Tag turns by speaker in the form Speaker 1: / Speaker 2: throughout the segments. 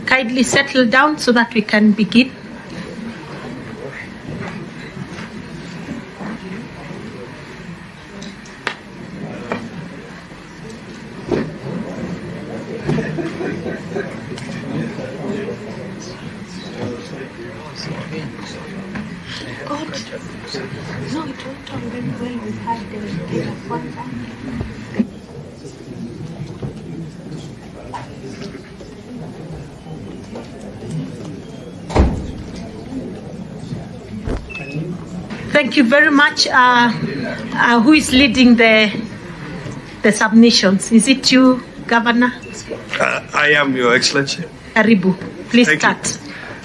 Speaker 1: Kindly settle down so that we can begin. No, it went on very well. We had the one time. Thank you very much. Who is leading the submissions? Is it you, Governor?
Speaker 2: I am, Your Excellency.
Speaker 1: Karibu. Please
Speaker 2: Thank
Speaker 1: start.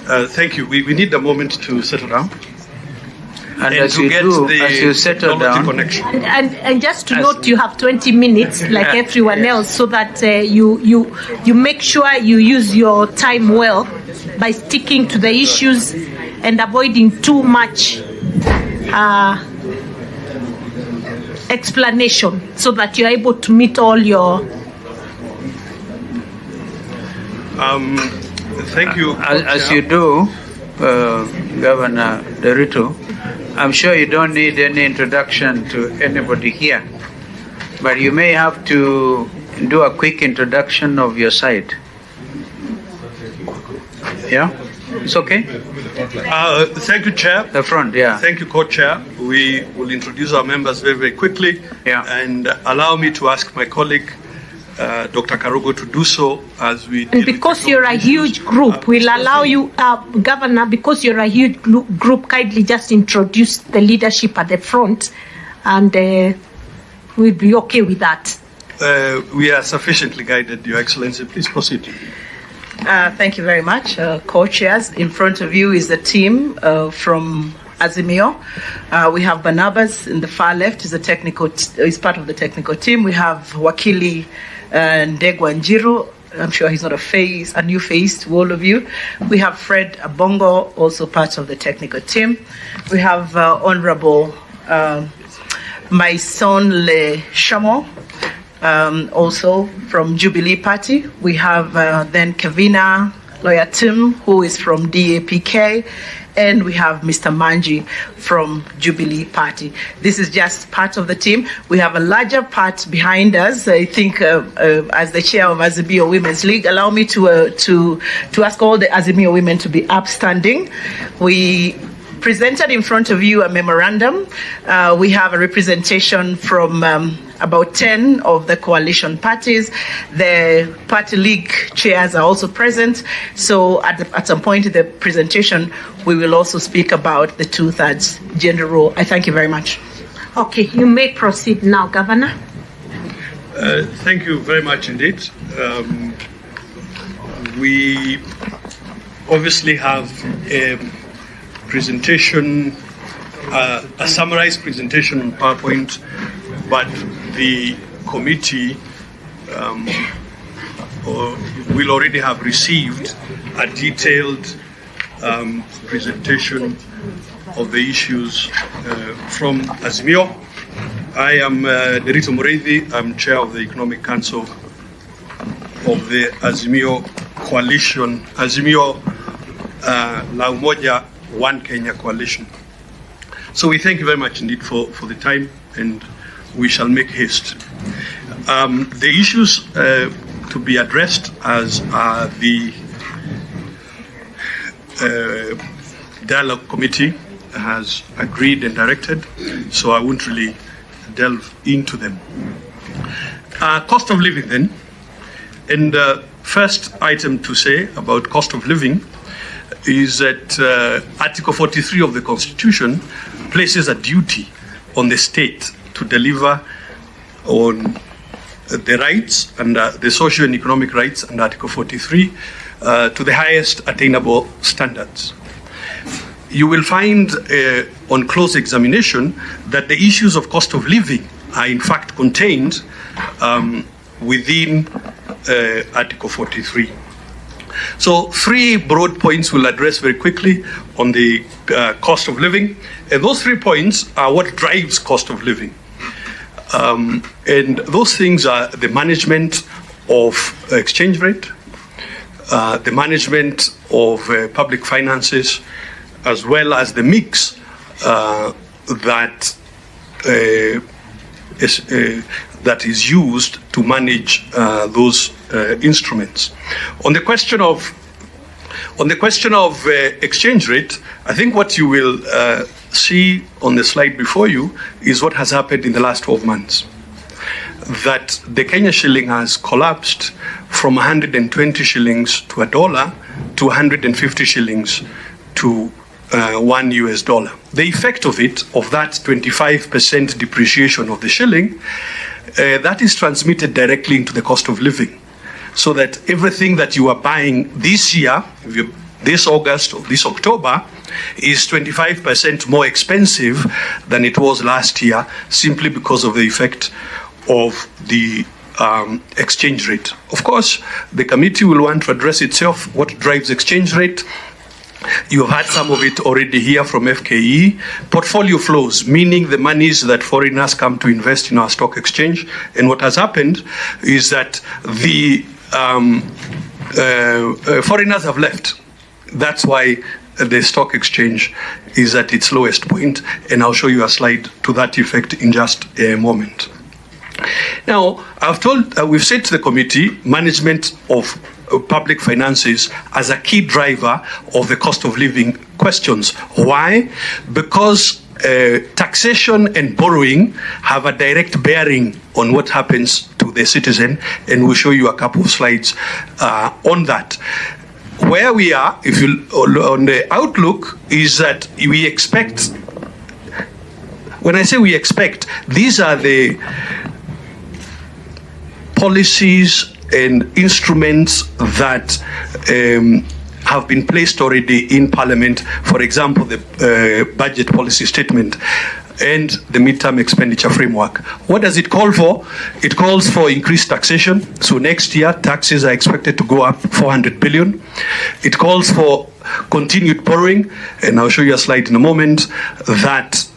Speaker 2: You. Thank you. We need a moment to settle down.
Speaker 3: And as you settle down,
Speaker 2: connection.
Speaker 1: And just to note, you have 20 minutes, like everyone else, so that you make sure you use your time well by sticking to the issues and avoiding too much explanation, so that you're able to meet all your.
Speaker 2: Thank you.
Speaker 3: As you do, Governor Ruto, I'm sure you don't need any introduction to anybody here, but you may have to do a quick introduction of your side. Yeah? It's okay?
Speaker 2: Thank you, Chair.
Speaker 3: The front, yeah.
Speaker 2: Thank you, Co-Chair. We will introduce our members very, very quickly.
Speaker 3: Yeah.
Speaker 2: And allow me to ask my colleague, Dr. Karugo, to do so as we.
Speaker 1: And because you're a huge group, we'll allow you, Governor, because you're a huge group, kindly just introduce the leadership at the front, and we'll be okay with that.
Speaker 2: We are sufficiently guided, Your Excellency. Please proceed.
Speaker 4: Thank you very much, co-chairs. In front of you is the team from Azimio. We have Barnabas in the far left, is part of the technical team. We have Wakili Ndegwa Njiru. I'm sure he's not a new face to all of you. We have Fred Abongo, also part of the technical team. We have Honorable Maison Le Chamo, also from Jubilee Party. We have then Kavina Lawyer Tim, who is from DAPK, and we have Mr. Manji from Jubilee Party. This is just part of the team. We have a larger part behind us. I think as the chair of Azimio Women's League, allow me to ask all the Azimio women to be upstanding. We presented in front of you a memorandum. We have a representation from about 10 of the coalition parties. The party league chairs are also present. So at some point in the presentation, we will also speak about the 2/3 gender role. I thank you very much.
Speaker 1: Okay, you may proceed now, Governor.
Speaker 2: Thank you very much indeed. We obviously have a presentation, a summarized presentation on PowerPoint, but the committee will already have received a detailed presentation of the issues from Azimio. I am Derito Mureithi. I'm chair of the Economic Council of the Azimio Coalition, Azimio La Umoja One Kenya Coalition. So we thank you very much indeed for the time, and we shall make haste. The issues to be addressed as the dialogue committee has agreed and directed, so I won't really delve into them. Cost of living then, and the first item to say about cost of living is that Article 43 of the Constitution places a duty on the state to deliver on the rights and the socio and economic rights under Article 43 to the highest attainable standards. You will find on close examination that the issues of cost of living are in fact contained within Article 43. So 3 broad points we'll address very quickly on the cost of living. And those 3 points are what drives cost of living. And those things are the management of exchange rate, the management of public finances, as well as the mix that is used to manage those instruments. On the question of exchange rate, I think what you will see on the slide before you is what has happened in the last 12 months. That the Kenya shilling has collapsed from 120 shillings to a dollar to 150 shillings to $1 US. The effect of it, of that 25% depreciation of the shilling, that is transmitted directly into the cost of living. So that everything that you are buying this year, this August or this October, is 25% more expensive than it was last year, simply because of the effect of the exchange rate. Of course, the committee will want to address itself, what drives exchange rate. You've had some of it already here from FKE. Portfolio flows, meaning the monies that foreigners come to invest in our stock exchange. And what has happened is that the foreigners have left. That's why the stock exchange is at its lowest point, and I'll show you a slide to that effect in just a moment. Now, we've said to the committee, management of public finances as a key driver of the cost of living questions. Why? Because taxation and borrowing have a direct bearing on what happens to the citizen, and we'll show you a couple of slides on that. Where we are, if you on the outlook, is that we expect. When I say we expect, these are the policies and instruments that have been placed already in Parliament. For example, the budget policy statement and the midterm expenditure framework. What does it call for? It calls for increased taxation. So next year, taxes are expected to go up 400 billion. It calls for continued borrowing, and I'll show you a slide in a moment, that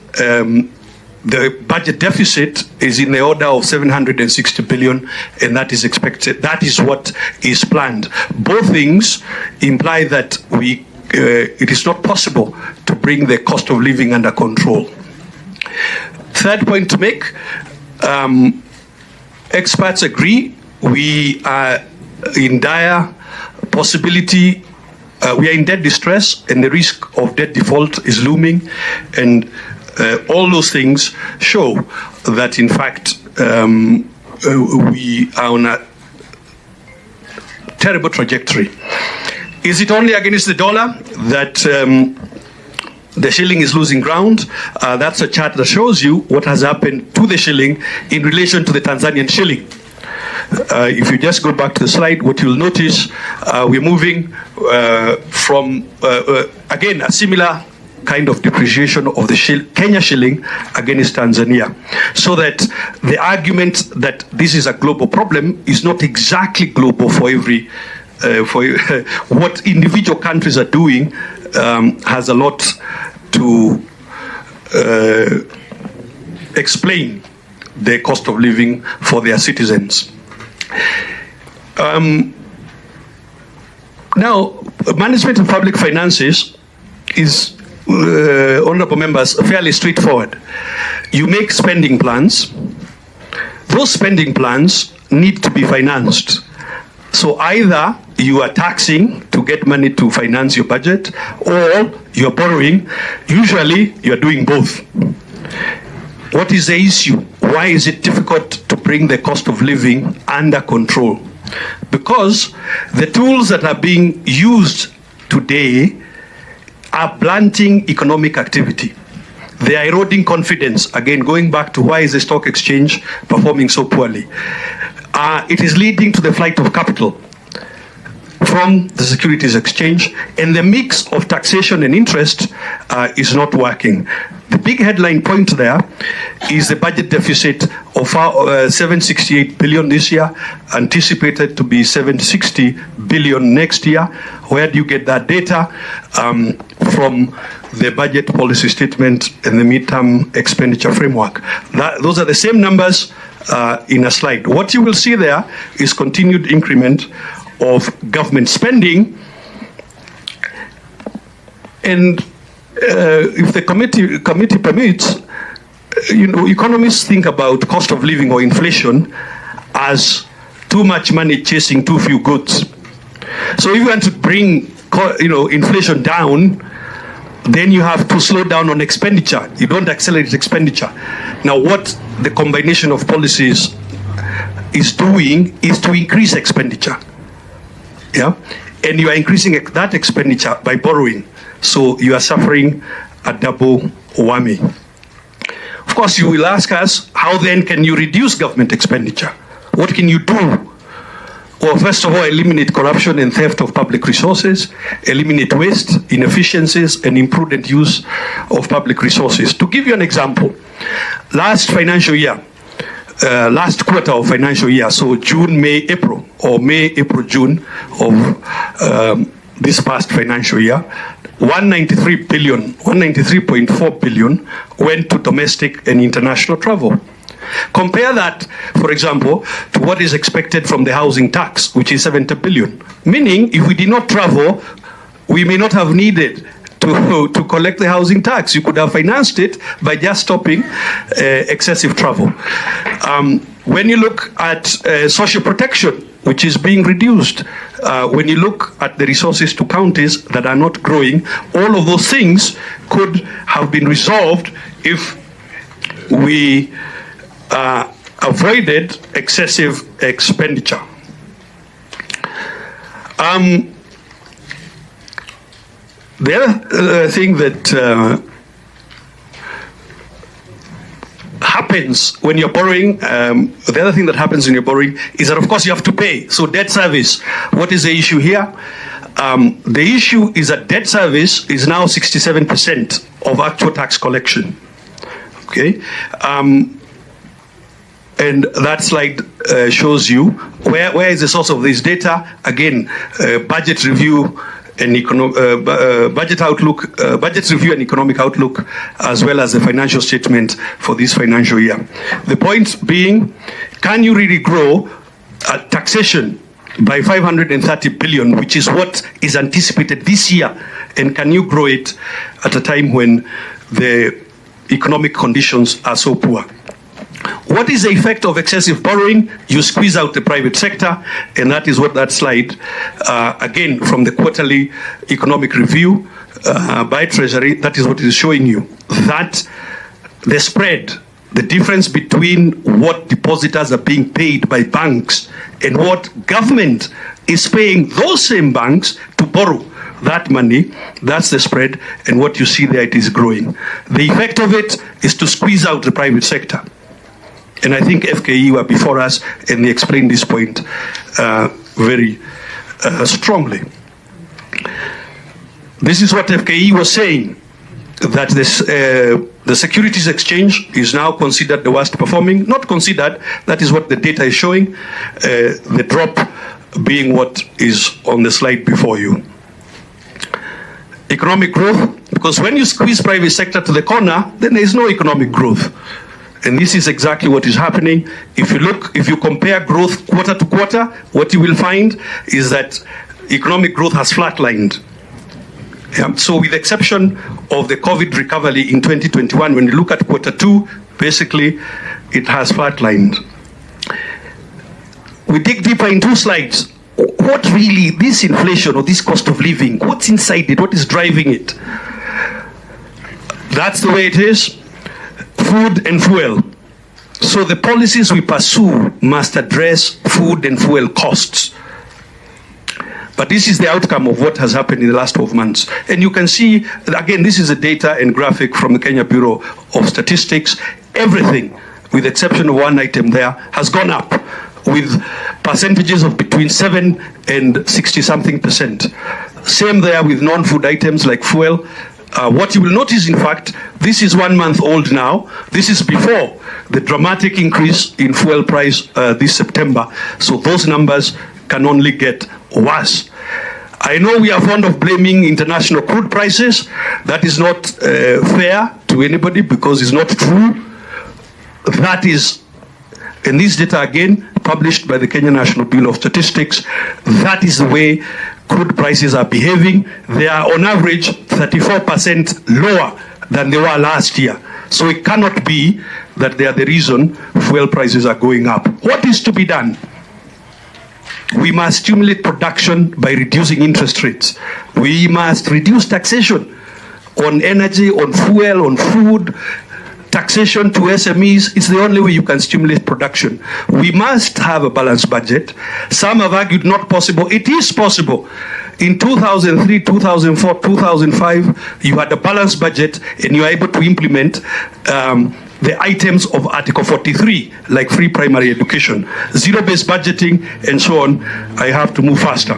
Speaker 2: the budget deficit is in the order of 760 billion, and that is expected. That is what is planned. Both things imply that it is not possible to bring the cost of living under control. Third point to make, experts agree we are in dire possibility, we are in debt distress, and the risk of debt default is looming, and all those things show that, in fact, we are on a terrible trajectory. Is it only against the dollar that the shilling is losing ground? That's a chart that shows you what has happened to the shilling in relation to the Tanzanian shilling. If you just go back to the slide, what you'll notice, we're moving from, again, a similar kind of depreciation of the Kenya shilling against Tanzania. So that the argument that this is a global problem is not exactly global for every, what individual countries are doing has a lot to explain the cost of living for their citizens. Now, management of public finances is, honorable members, fairly straightforward. You make spending plans. Those spending plans need to be financed. So either you are taxing to get money to finance your budget, or you're borrowing. Usually you're doing both. What is the issue? Why is it difficult to bring the cost of living under control? Because the tools that are being used today are blunting economic activity. They are eroding confidence. Again, going back to why is the stock exchange performing so poorly? It is leading to the flight of capital from the securities exchange, and the mix of taxation and interest is not working. The big headline point there is the budget deficit of 768 billion this year, anticipated to be 760 billion next year. Where do you get that data? From the budget policy statement and the midterm expenditure framework. Those are the same numbers in a slide. What you will see there is continued increment of government spending. And if the committee permits, economists think about cost of living or inflation as too much money chasing too few goods. So if you want to bring inflation down, then you have to slow down on expenditure. You don't accelerate expenditure. Now, what the combination of policies is doing is to increase expenditure. Yeah, and you are increasing that expenditure by borrowing. So you are suffering a double whammy. Of course, you will ask us, how then can you reduce government expenditure? What can you do? Well, first of all, eliminate corruption and theft of public resources, eliminate waste, inefficiencies, and imprudent use of public resources. To give you an example, last financial year, last quarter of financial year, so June, May, April, or May, April, June of this past financial year, 193.4 billion went to domestic and international travel. Compare that, for example, to what is expected from the housing tax, which is 70 billion. Meaning, if we did not travel, we may not have needed to collect the housing tax. You could have financed it by just stopping excessive travel. When you look at social protection, which is being reduced, when you look at the resources to counties that are not growing, all of those things could have been resolved if we avoided excessive expenditure. The other thing that happens when you're borrowing, the other thing that happens when you're borrowing is that, of course, you have to pay. So debt service, what is the issue here? The issue is that debt service is now 67% of actual tax collection. Okay? And that slide shows you where is the source of this data. Again, budget review and budget review and economic outlook, as well as the financial statement for this financial year. The point being, can you really grow taxation by 530 billion, which is what is anticipated this year, and can you grow it at a time when the economic conditions are so poor? What is the effect of excessive borrowing? You squeeze out the private sector, and that is what that slide, again, from the quarterly economic review by Treasury, that is what it is showing you. That the spread, the difference between what depositors are being paid by banks and what government is paying those same banks to borrow that money, that's the spread, and what you see there, it is growing. The effect of it is to squeeze out the private sector. And I think FKE were before us, and they explained this point very strongly. This is what FKE was saying, that the Securities Exchange is now considered the worst performing. Not considered, that is what the data is showing, the drop being what is on the slide before you. Economic growth, because when you squeeze private sector to the corner, then there is no economic growth. And this is exactly what is happening. If you compare growth quarter to quarter, what you will find is that economic growth has flatlined. Yeah. So with the exception of the COVID recovery in 2021, when you look at quarter two, basically it has flatlined. We dig deeper in two slides. What really, this inflation or this cost of living, what's inside it? What is driving it? That's the way it is. Food and fuel. So the policies we pursue must address food and fuel costs. But this is the outcome of what has happened in the last 12 months. And you can see, again, this is a data and graphic from the Kenya Bureau of Statistics. Everything, with the exception of one item there, has gone up with percentages of between 7 and 60-something%. Same there with non-food items like fuel. What you will notice, in fact, this is 1 month old now. This is before the dramatic increase in fuel price this September. So those numbers can only get worse. I know we are fond of blaming international crude prices. That is not fair to anybody because it's not true. That is, and this data again, published by the Kenya National Bureau of Statistics, that is the way crude prices are behaving. They are on average 34% lower than they were last year. So it cannot be that they are the reason fuel prices are going up. What is to be done? We must stimulate production by reducing interest rates. We must reduce taxation on energy, on fuel, on food, taxation to SMEs. It's the only way you can stimulate production. We must have a balanced budget. Some have argued not possible. It is possible. In 2003, 2004, 2005, you had a balanced budget and you are able to implement the items of Article 43, like free primary education, zero-based budgeting, and so on. I have to move faster.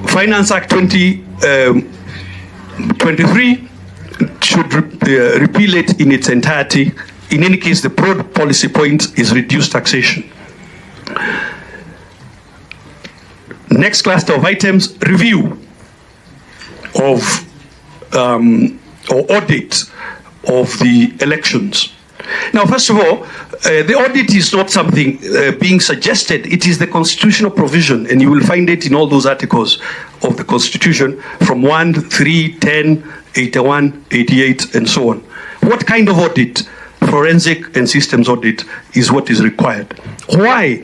Speaker 2: Finance Act 2023 should repeal it in its entirety. In any case, the broad policy point is reduced taxation. Next cluster of items, review of or audit of the elections. Now, first of all, the audit is not something being suggested. It is the constitutional provision, and you will find it in all those articles of the Constitution from 1, 3, 10, 81, 88, and so on. What kind of audit? Forensic and systems audit is what is required. Why?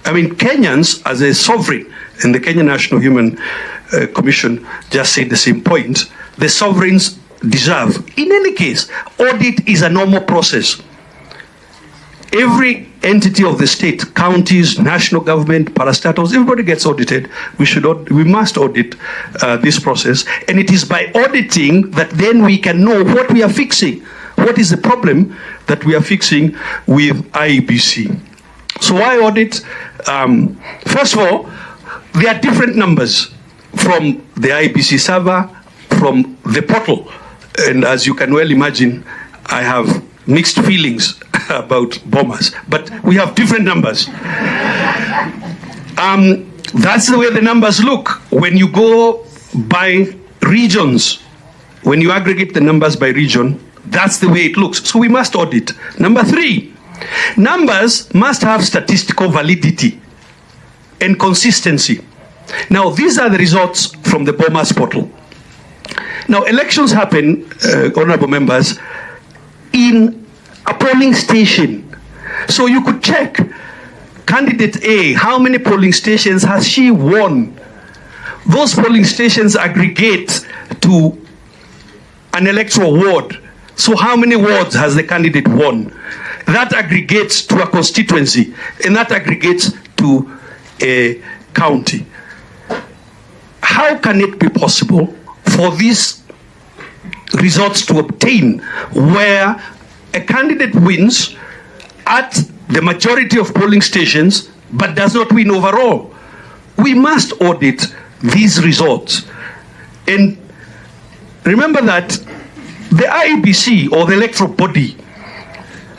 Speaker 2: I mean, Kenyans, as a sovereign, and the Kenya National Human Commission just said the same point, the sovereigns deserve. In any case, audit is a normal process. Every entity of the state, counties, national government, parastatals, everybody gets audited. We must audit this process, and it is by auditing that then we can know what we are fixing. What is the problem that we are fixing with IEBC? So why audit? First of all, there are different numbers from the IEBC server, from the portal. And as you can well imagine, I have mixed feelings about Bomas, but we have different numbers. That's the way the numbers look. When you go by regions, when you aggregate the numbers by region, that's the way it looks. So we must audit. Number 3, numbers must have statistical validity and consistency. Now, these are the results from the Bomas portal. Now, elections happen, honorable members, in a polling station. So you could check, candidate A, how many polling stations has she won? Those polling stations aggregate to an electoral ward. So how many wards has the candidate won? That aggregates to a constituency, and that aggregates to a county. How can it be possible for these results to obtain where a candidate wins at the majority of polling stations but does not win overall? We must audit these results. And remember that the IEBC, or the electoral body,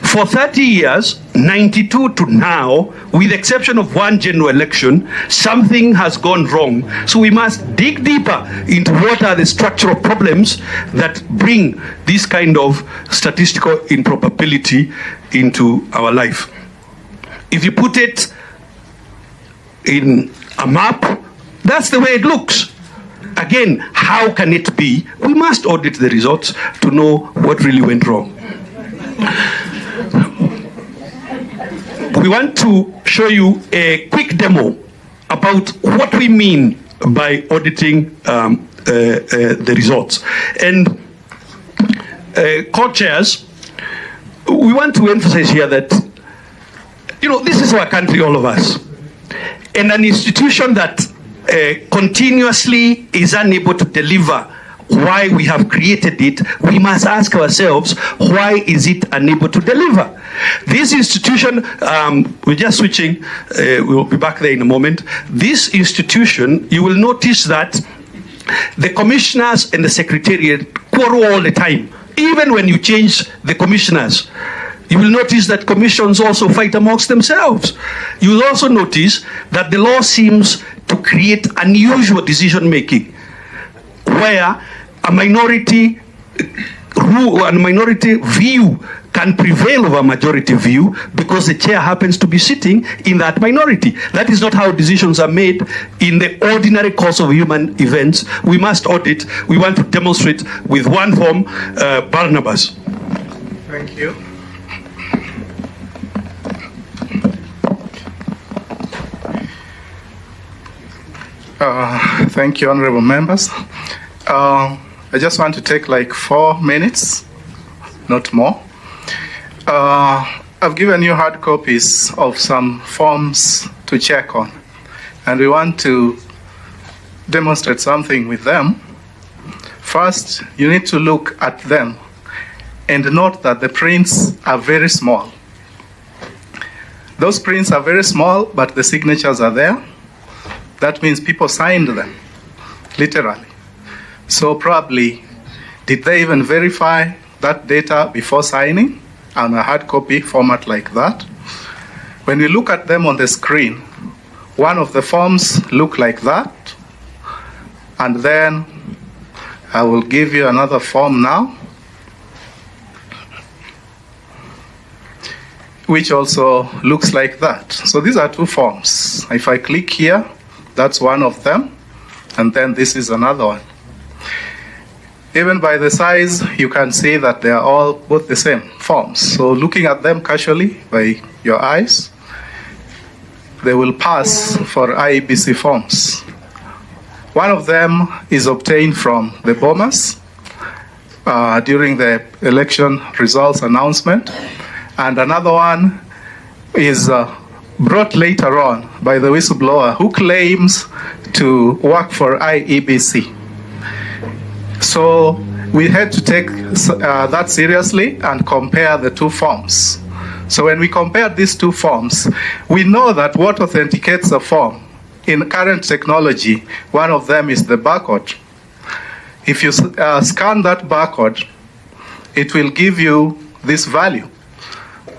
Speaker 2: for 30 years, 92 to now, with the exception of one general election, something has gone wrong. So we must dig deeper into what are the structural problems that bring this kind of statistical improbability into our life. If you put it in a map, that's the way it looks. Again, how can it be? We must audit the results to know what really went wrong. We want to show you a quick demo about what we mean by auditing the results. And co-chairs, we want to emphasize here that, this is our country, all of us. And an institution that continuously is unable to deliver why we have created it, we must ask ourselves, why is it unable to deliver? This institution, we're just switching, we'll be back there in a moment. This institution, you will notice that the commissioners and the secretariat quarrel all the time. Even when you change the commissioners, You will notice that commissions also fight amongst themselves. You will also notice that the law seems to create unusual decision-making, where a minority rule and minority view can prevail over majority view because the chair happens to be sitting in that minority. That is not how decisions are made in the ordinary course of human events. We must audit. We want to demonstrate with one form, Barnabas.
Speaker 5: Thank you. Thank you, honorable members. I just want to take like 4 minutes, not more. I've given you hard copies of some forms to check on, and we want to demonstrate something with them. First, you need to look at them and note that the prints are very small. Those prints are very small, but the signatures are there. That means people signed them, literally. So probably, did they even verify that data before signing on a hard copy format like that? When you look at them on the screen, one of the forms look like that, and then I will give you another form now, which also looks like that. So these are 2 forms. If I click here, that's one of them, and then this is another one. Even by the size, you can see that they are all both the same forms. So looking at them casually by your eyes, they will pass for IEBC forms. One of them is obtained from the Bomas during the election results announcement, and another one is brought later on by the whistleblower who claims to work for IEBC. So we had to take that seriously and compare the 2 forms. So when we compare these 2 forms, we know that what authenticates a form in current technology, one of them is the barcode. If you scan that barcode, it will give you this value,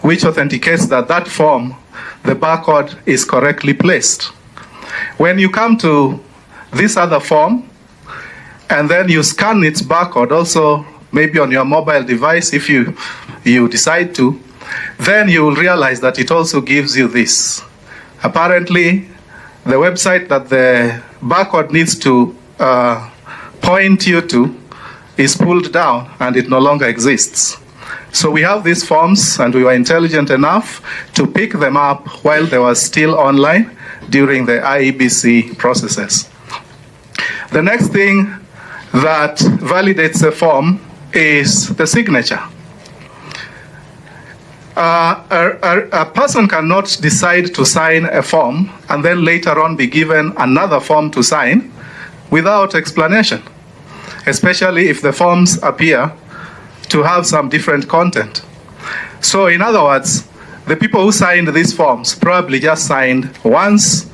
Speaker 5: which authenticates that that form, the barcode is correctly placed. When you come to this other form, and then you scan its barcode also, maybe on your mobile device if you decide to, then you will realize that it also gives you this. Apparently, the website that the barcode needs to point you to is pulled down and it no longer exists. So we have these forms, and we were intelligent enough to pick them up while they were still online during the IEBC processes. The next thing that validates a form is the signature. A person cannot decide to sign a form and then later on be given another form to sign without explanation, especially if the forms appear to have some different content. So in other words, the people who signed these forms probably just signed once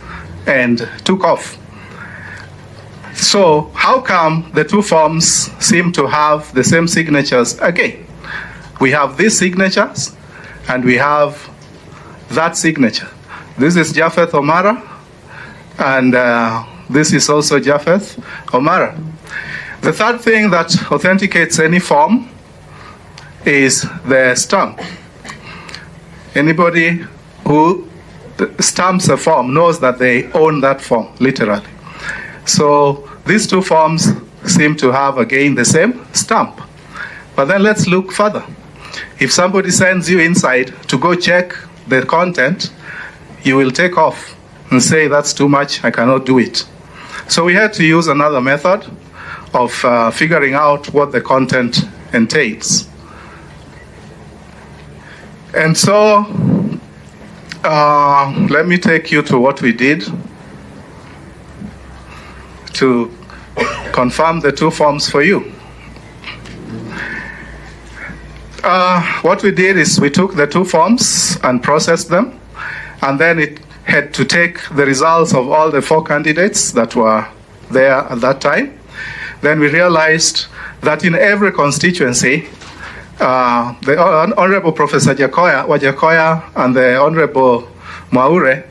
Speaker 5: and took off. So how come the 2 forms seem to have the same signatures again? We have these signatures and we have that signature. This is Japheth Omara, and this is also Japheth Omara. The third thing that authenticates any form is the stamp. Anybody who stamps a form knows that they own that form, literally. So these 2 forms seem to have, again, the same stamp. But then let's look further. If somebody sends you inside to go check the content, you will take off and say, that's too much, I cannot do it. So we had to use another method of figuring out what the content entails. And so let me take you to what we did to confirm the 2 forms for you. What we did is we took the 2 forms and processed them, and then it had to take the results of all the 4 candidates that were there at that time. Then we realized that in every constituency, the Honorable Professor Wajakoya and the Honorable Mwaure,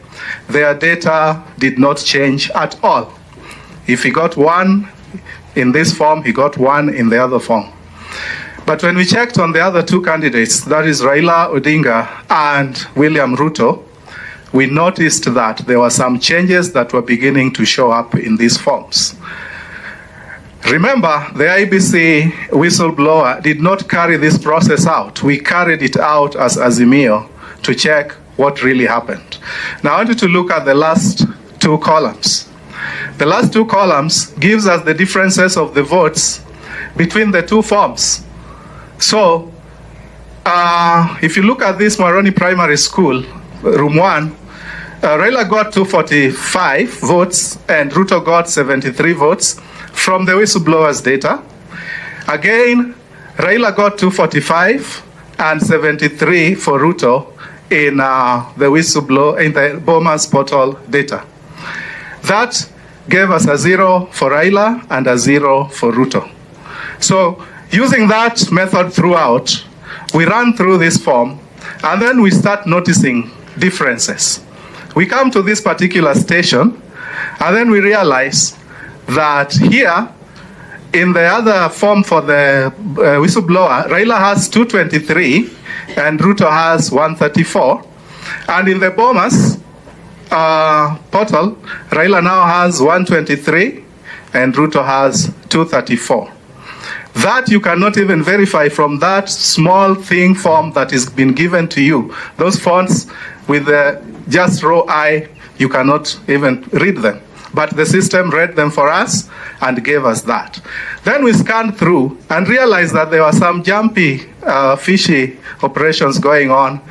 Speaker 5: their data did not change at all. If he got 1 in this form, he got 1 in the other form. But when we checked on the other 2 candidates, that is Raila Odinga and William Ruto, we noticed that there were some changes that were beginning to show up in these forms. Remember, the IBC whistleblower did not carry this process out. We carried it out as Azimio to check what really happened. Now I want you to look at the last 2 columns. The last 2 columns gives us the differences of the votes between the 2 forms. So, if you look at this Maroni Primary School, room 1, Raila got 245 votes and Ruto got 73 votes from the whistleblower's data. Again, Raila got 245 and 73 for Ruto in the Bomas portal data. That gave us a 0 for Raila and a 0 for Ruto. So, using that method throughout, we run through this form and then we start noticing differences. We come to this particular station and then we realize that here in the other form for the whistleblower, Raila has 223 and Ruto has 134. And in the Bomas portal, Raila now has 123 and Ruto has 234. That you cannot even verify from that small thing form that is been given to you. Those fonts with the just row I, you cannot even read them. But the system read them for us and gave us that. Then we scanned through and realized that there were some jumpy, fishy operations going on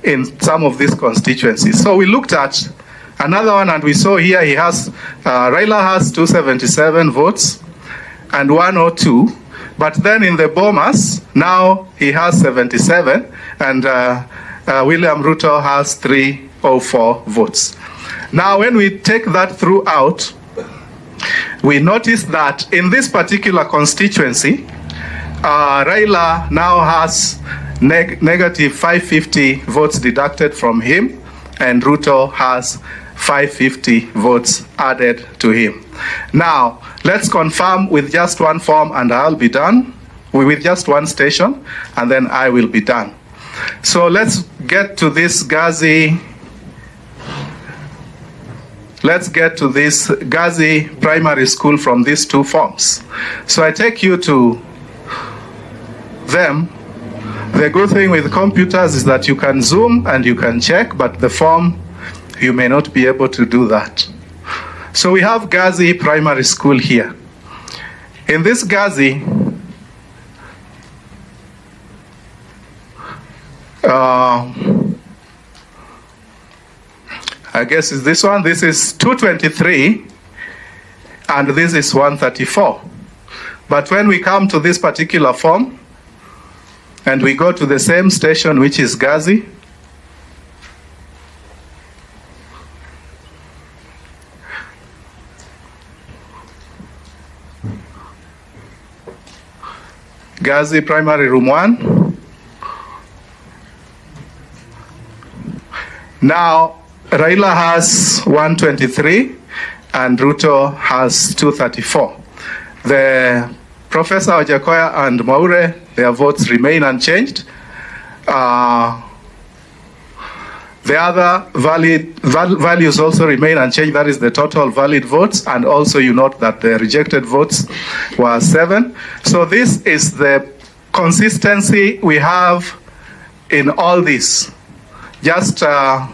Speaker 5: in some of these constituencies. So we looked at another one and we saw here he has, Raila has 277 votes and 102. But then in the Bomas, now he has 77 and William Ruto has 304 votes. Now when we take that throughout, we notice that in this particular constituency, Raila now has negative 550 votes deducted from him and Ruto has 550 votes added to him. Now, let's confirm with just 1 form and I'll be done. With just 1 station and then I will be done. So let's get to this Gazi. Let's get to this Gazi Primary School from these 2 forms. So I take you to them. The good thing with computers is that you can zoom and you can check, but the form, you may not be able to do that. So we have Gazi Primary School here. In this Gazi, I guess it's this one. This is 223 and this is 134. But when we come to this particular form and we go to the same station, which is Gazi, Gazi Primary Room 1. Now, Raila has 123 and Ruto has 234. The Professor Wajakoya and Mwaure, their votes remain unchanged. The other values also remain unchanged. That is the total valid votes. And also you note that the rejected votes were 7. So this is the consistency we have in all this. Just to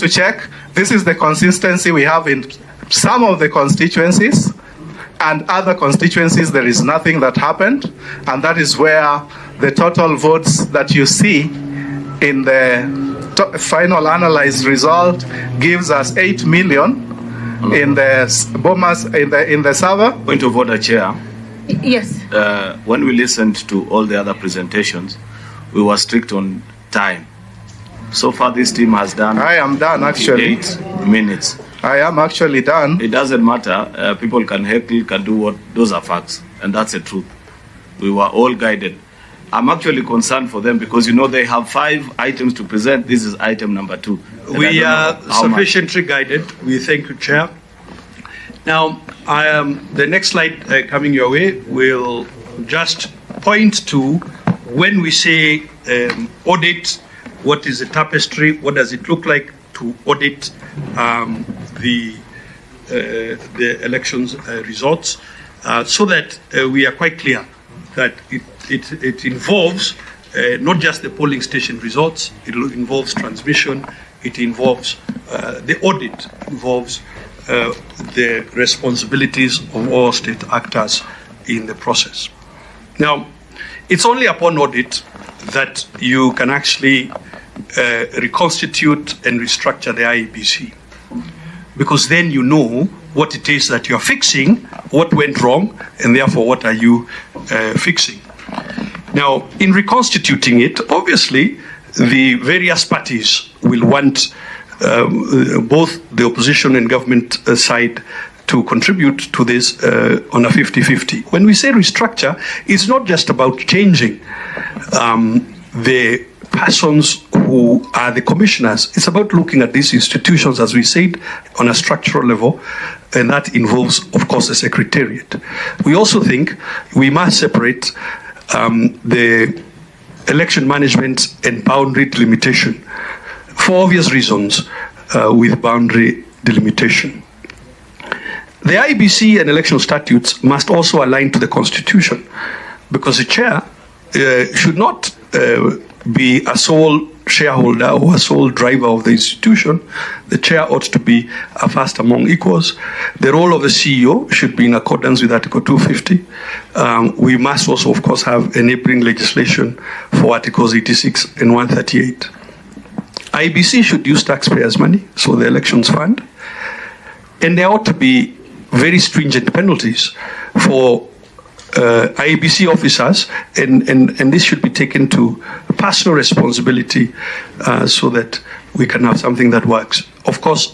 Speaker 5: check, this is the consistency we have in some of the constituencies, and other constituencies there is nothing that happened, and that is where the total votes that you see in the final analyzed result gives us 8 million in the Bomas in the server.
Speaker 6: Point of order, Chair.
Speaker 1: Yes.
Speaker 6: When we listened to all the other presentations, we were strict on time. So far, this team has done.
Speaker 5: I am done actually.
Speaker 6: 8 minutes.
Speaker 5: I am actually done.
Speaker 6: It doesn't matter. People can heckle, can do what. Those are facts, and that's the truth. we were all guided. I'm actually concerned for them because, they have 5 items to present. This is item number 2.
Speaker 2: We are sufficiently guided. We thank you, Chair. Now, the next slide coming your way will just point to when we say audit, what is the tapestry, what does it look like to audit the elections results, so that we are quite clear that it involves not just the polling station results, it involves transmission, it involves the audit, involves the responsibilities of all state actors in the process. Now, it's only upon audit that you can actually reconstitute and restructure the IEBC, because then you know what it is that you're fixing, what went wrong, and therefore what are you fixing. Now, in reconstituting it, obviously, the various parties will want both the opposition and government side to contribute to this on a 50-50. When we say restructure, it's not just about changing the persons who are the commissioners. It's about looking at these institutions, as we said, on a structural level, and that involves, of course, the secretariat. We also think we must separate the election management and boundary delimitation for obvious reasons with boundary delimitation. The IBC and election statutes must also align to the Constitution, because the chair should not be a sole shareholder or a sole driver of the institution. The chair ought to be a first among equals. The role of the CEO should be in accordance with Article 250. We must also, of course, have enabling legislation for Articles 86 and 138. IBC should use taxpayers' money, so the elections fund. And there ought to be very stringent penalties for IBC officers, and this should be taken to personal responsibility so that we can have something that works. Of course,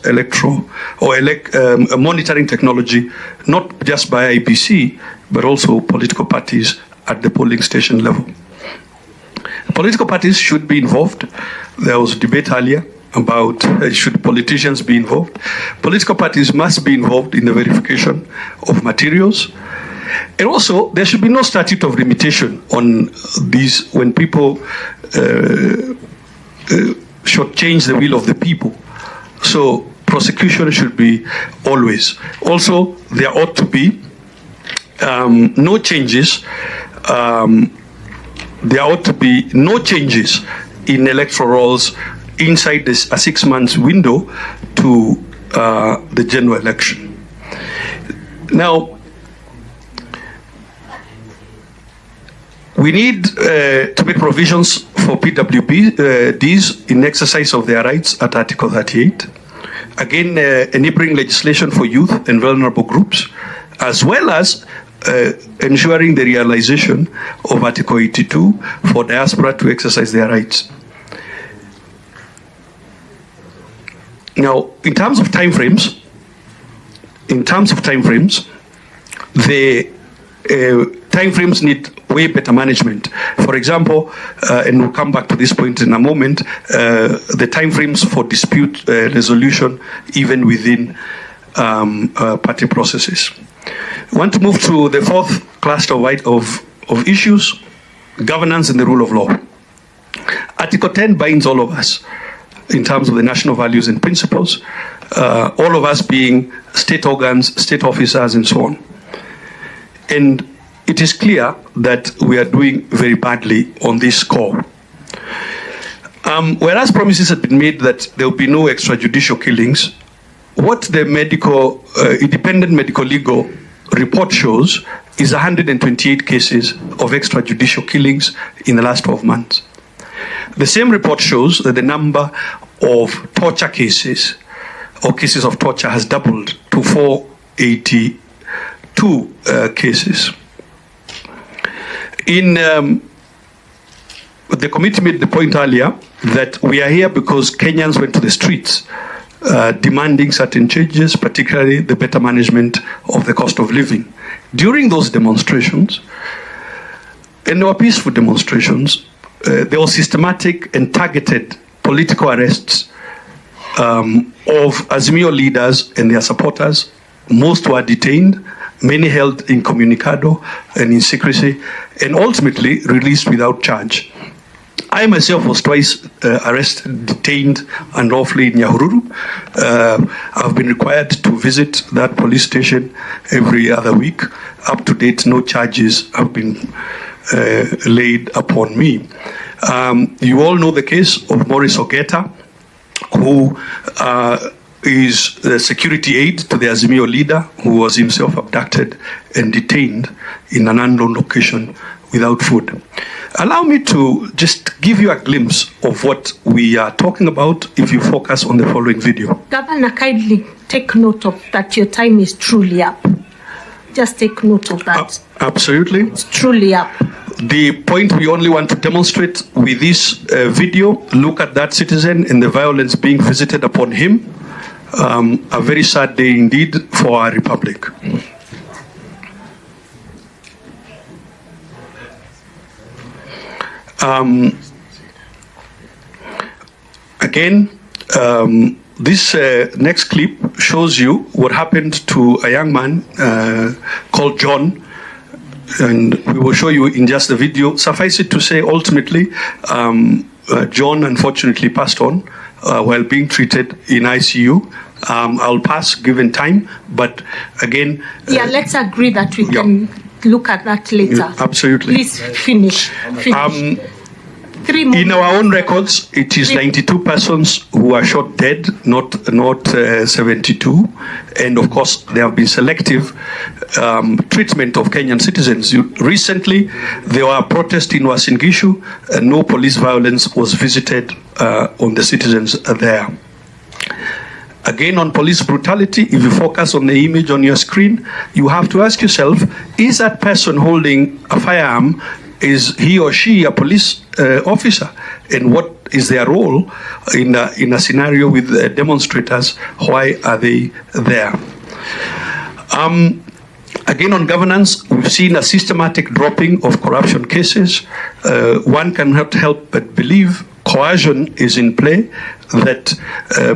Speaker 2: monitoring technology, not just by IBC, but also political parties at the polling station level. Political parties should be involved. There was debate earlier about should politicians be involved. Political parties must be involved in the verification of materials. And also, there should be no statute of limitation on these when people should change the will of the people. So prosecution should be always. Also, there ought to be no changes. There ought to be no changes in electoral rolls inside a 6 months window to the general election. Now, we need to make provisions for PWDs in exercise of their rights at Article 38. Again, enabling legislation for youth and vulnerable groups, as well as ensuring the realization of Article 82 for diaspora to exercise their rights. Now, in terms of timeframes, the timeframes need way better management. For example, and we'll come back to this point in a moment, the timeframes for dispute resolution, even within party processes. I want to move to the fourth cluster of issues, governance and the rule of law. Article 10 binds all of us in terms of the national values and principles, all of us being state organs, state officers, and so on. And it is clear that we are doing very badly on this score. Whereas promises had been made that there will be no extrajudicial killings, what the independent medical legal report shows is 128 cases of extrajudicial killings in the last 12 months. The same report shows that the number of torture cases or cases of torture has doubled to 482 cases. The committee made the point earlier that we are here because Kenyans went to the streets demanding certain changes, particularly the better management of the cost of living. During those demonstrations, and there were peaceful demonstrations. There were systematic and targeted political arrests of Azimio leaders and their supporters. Most were detained, many held incommunicado and in secrecy, and ultimately released without charge. I myself was twice arrested, detained unlawfully in Nyahururu. I've been required to visit that police station every other week. Up to date, no charges have been laid upon me. You all know the case of Maurice Ogeta, who is the security aide to the Azimio leader, who was himself abducted and detained in an unknown location without food. Allow me to just give you a glimpse of what we are talking about if you focus on the following video.
Speaker 1: Governor, kindly take note of that your time is truly up. Just take note of that.
Speaker 2: Absolutely.
Speaker 1: It's truly up.
Speaker 2: The point we only want to demonstrate with this video, look at that citizen and the violence being visited upon him. A very sad day indeed for our republic. This next clip shows you what happened to a young man called John, and we will show you in just the video. Suffice it to say, ultimately, John unfortunately passed on while being treated in ICU. I'll pass given time, but again...
Speaker 1: let's agree that we can look at that later.
Speaker 2: Absolutely.
Speaker 1: Please finish.
Speaker 2: In our own records, it is 92 persons who are shot dead, not 72. And of course, there have been selective treatment of Kenyan citizens. Recently, there were protests in Uasin Gishu, and no police violence was visited on the citizens there. Again, on police brutality, if you focus on the image on your screen, you have to ask yourself, is that person holding a firearm, is he or she a police officer? And what is their role in a scenario with demonstrators? Why are they there? Again, on governance, we've seen a systematic dropping of corruption cases. One cannot help but believe coercion is in play, that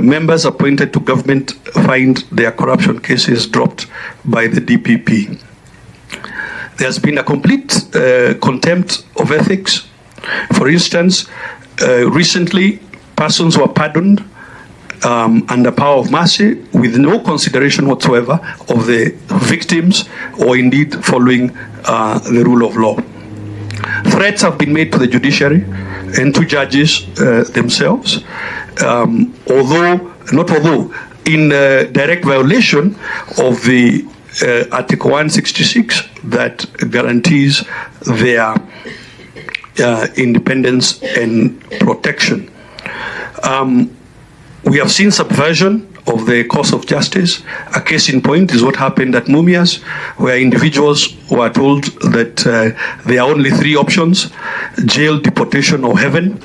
Speaker 2: members appointed to government find their corruption cases dropped by the DPP. There's been a complete contempt of ethics. For instance, recently, persons were pardoned under power of mercy with no consideration whatsoever of the victims or indeed following the rule of law. Threats have been made to the judiciary and to judges themselves, in direct violation of the Article 166 that guarantees their independence and protection. We have seen subversion of the course of justice. A case in point is what happened at Mumias, where individuals were told that there are only three options: jail, deportation, or heaven.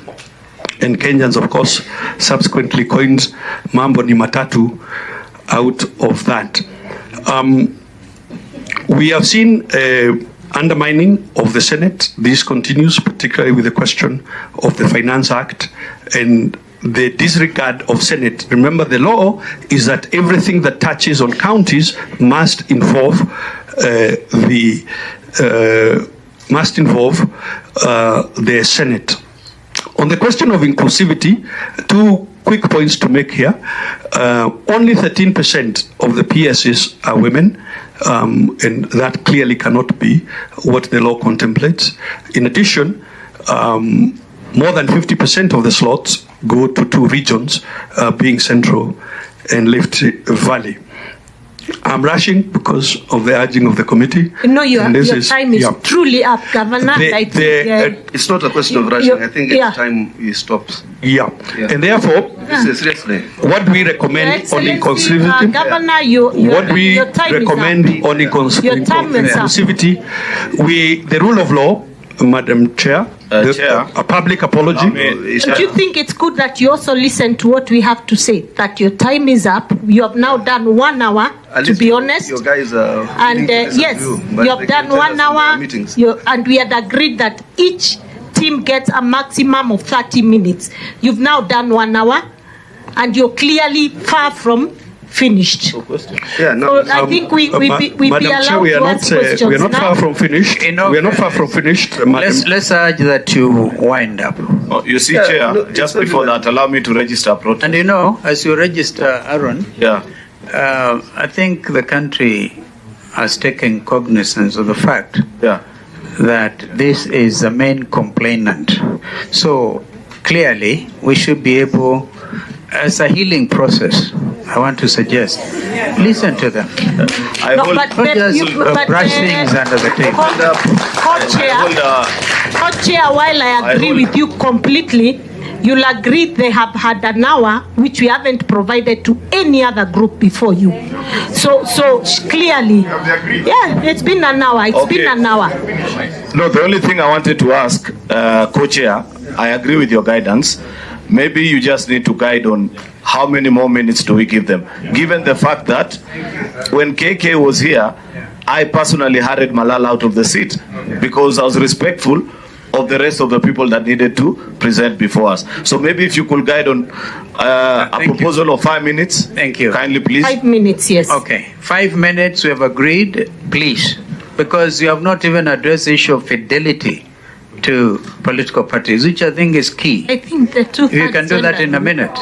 Speaker 2: And Kenyans, of course, subsequently coined Mambo ni Matatu out of that. We have seen undermining of the Senate. This continues, particularly with the question of the Finance Act and the disregard of Senate. Remember, the law is that everything that touches on counties must involve the Senate. On the question of inclusivity, two quick points to make here. Only 13% of the PSs are women, and that clearly cannot be what the law contemplates. In addition, more than 50% of the slots go to two regions, being Central and Rift Valley. I'm rushing because of the urging of the committee.
Speaker 1: No, your time is truly up, Governor.
Speaker 7: It's not a question of rushing. I think it's time he stops.
Speaker 2: And therefore,
Speaker 7: seriously,
Speaker 2: what we recommend on inclusivity,
Speaker 1: Governor,
Speaker 2: the rule of law, Madam Chair,
Speaker 6: Chair,
Speaker 2: a public apology.
Speaker 1: Do you think it's good that you also listen to what we have to say? That your time is up. You have now done 1 hour, to be honest.
Speaker 7: You guys are.
Speaker 1: And yes, you have done 1 hour. And we had agreed that each team gets a maximum of 30 minutes. You've now done 1 hour, and you're clearly far from finished.
Speaker 7: Yeah, no.
Speaker 1: So I think we be
Speaker 2: Madam Chair,
Speaker 1: allowed to ask questions
Speaker 2: we are not
Speaker 1: now.
Speaker 2: far from finished.
Speaker 3: You know,
Speaker 2: we are not far from finished, Madam.
Speaker 3: Let's urge that you wind up.
Speaker 6: Oh, you see, Chair,
Speaker 7: no,
Speaker 6: just
Speaker 7: it's
Speaker 6: before
Speaker 7: not
Speaker 6: that, allow me to register protest.
Speaker 3: And you know, as you register, Aaron,
Speaker 6: Yeah.
Speaker 3: I think the country has taken cognizance of the fact
Speaker 6: Yeah.
Speaker 3: that this is the main complainant. So clearly, we should be able, as a healing process, I want to suggest, listen to them.
Speaker 6: I
Speaker 1: No,
Speaker 6: hold,
Speaker 1: but
Speaker 3: Not just
Speaker 1: but,
Speaker 3: brush things under the table.
Speaker 1: Co-chair, while I agree with you completely, you'll agree they have had an hour, which we haven't provided to any other group before you. So clearly, yeah, it's been an hour. It's
Speaker 6: Okay.
Speaker 1: been an hour.
Speaker 6: No, the only thing I wanted to ask, co-chair, I agree with your guidance. Maybe you just need to guide on how many more minutes do we give them, given the fact that when KK was here, I personally hurried Malala out of the seat because I was respectful of the rest of the people that needed to present before us. So maybe if you could guide on a
Speaker 3: Thank
Speaker 6: proposal of 5 minutes.
Speaker 3: Thank you.
Speaker 6: Kindly, please.
Speaker 1: 5 minutes, yes.
Speaker 3: Okay, 5 minutes, we have agreed, please, because you have not even addressed the issue of fidelity to political parties, which I think is key.
Speaker 1: I think the two.
Speaker 3: If you can do that in a minute.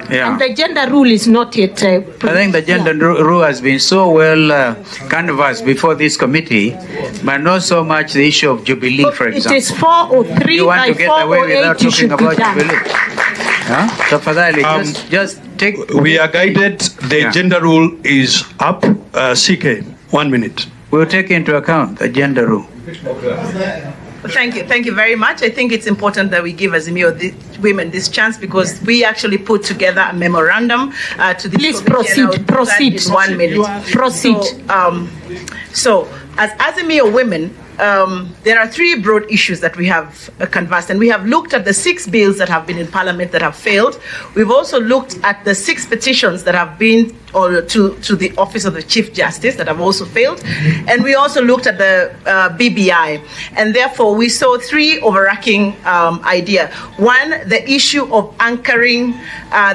Speaker 3: Yeah.
Speaker 1: The gender rule is not yet.
Speaker 3: I think the gender rule has been so well canvassed before this committee, but not so much the issue of Jubilee, for example.
Speaker 1: It is 403
Speaker 3: You want
Speaker 1: by
Speaker 3: to get away without
Speaker 1: 408. You should
Speaker 3: talking
Speaker 1: be
Speaker 3: about
Speaker 1: done.
Speaker 3: Jubilee. Huh? So for that, just take.
Speaker 2: We are guided. The
Speaker 3: Yeah.
Speaker 2: gender rule is up. CK, 1 minute.
Speaker 3: We'll take into account the gender rule.
Speaker 4: Thank you very much. I think it's important that we give Azimio women this chance because we actually put together a memorandum to this
Speaker 1: Please
Speaker 4: committee, and I'll do that
Speaker 1: proceed.
Speaker 4: in 1 minute.
Speaker 1: Proceed.
Speaker 4: So as Azimio women, there are 3 broad issues that we have canvassed, and we have looked at the 6 bills that have been in Parliament that have failed. We've also looked at the 6 petitions that have been to the Office of the Chief Justice that have also failed, and we also looked at the BBI, and therefore we saw 3 overarching ideas. One, the issue of anchoring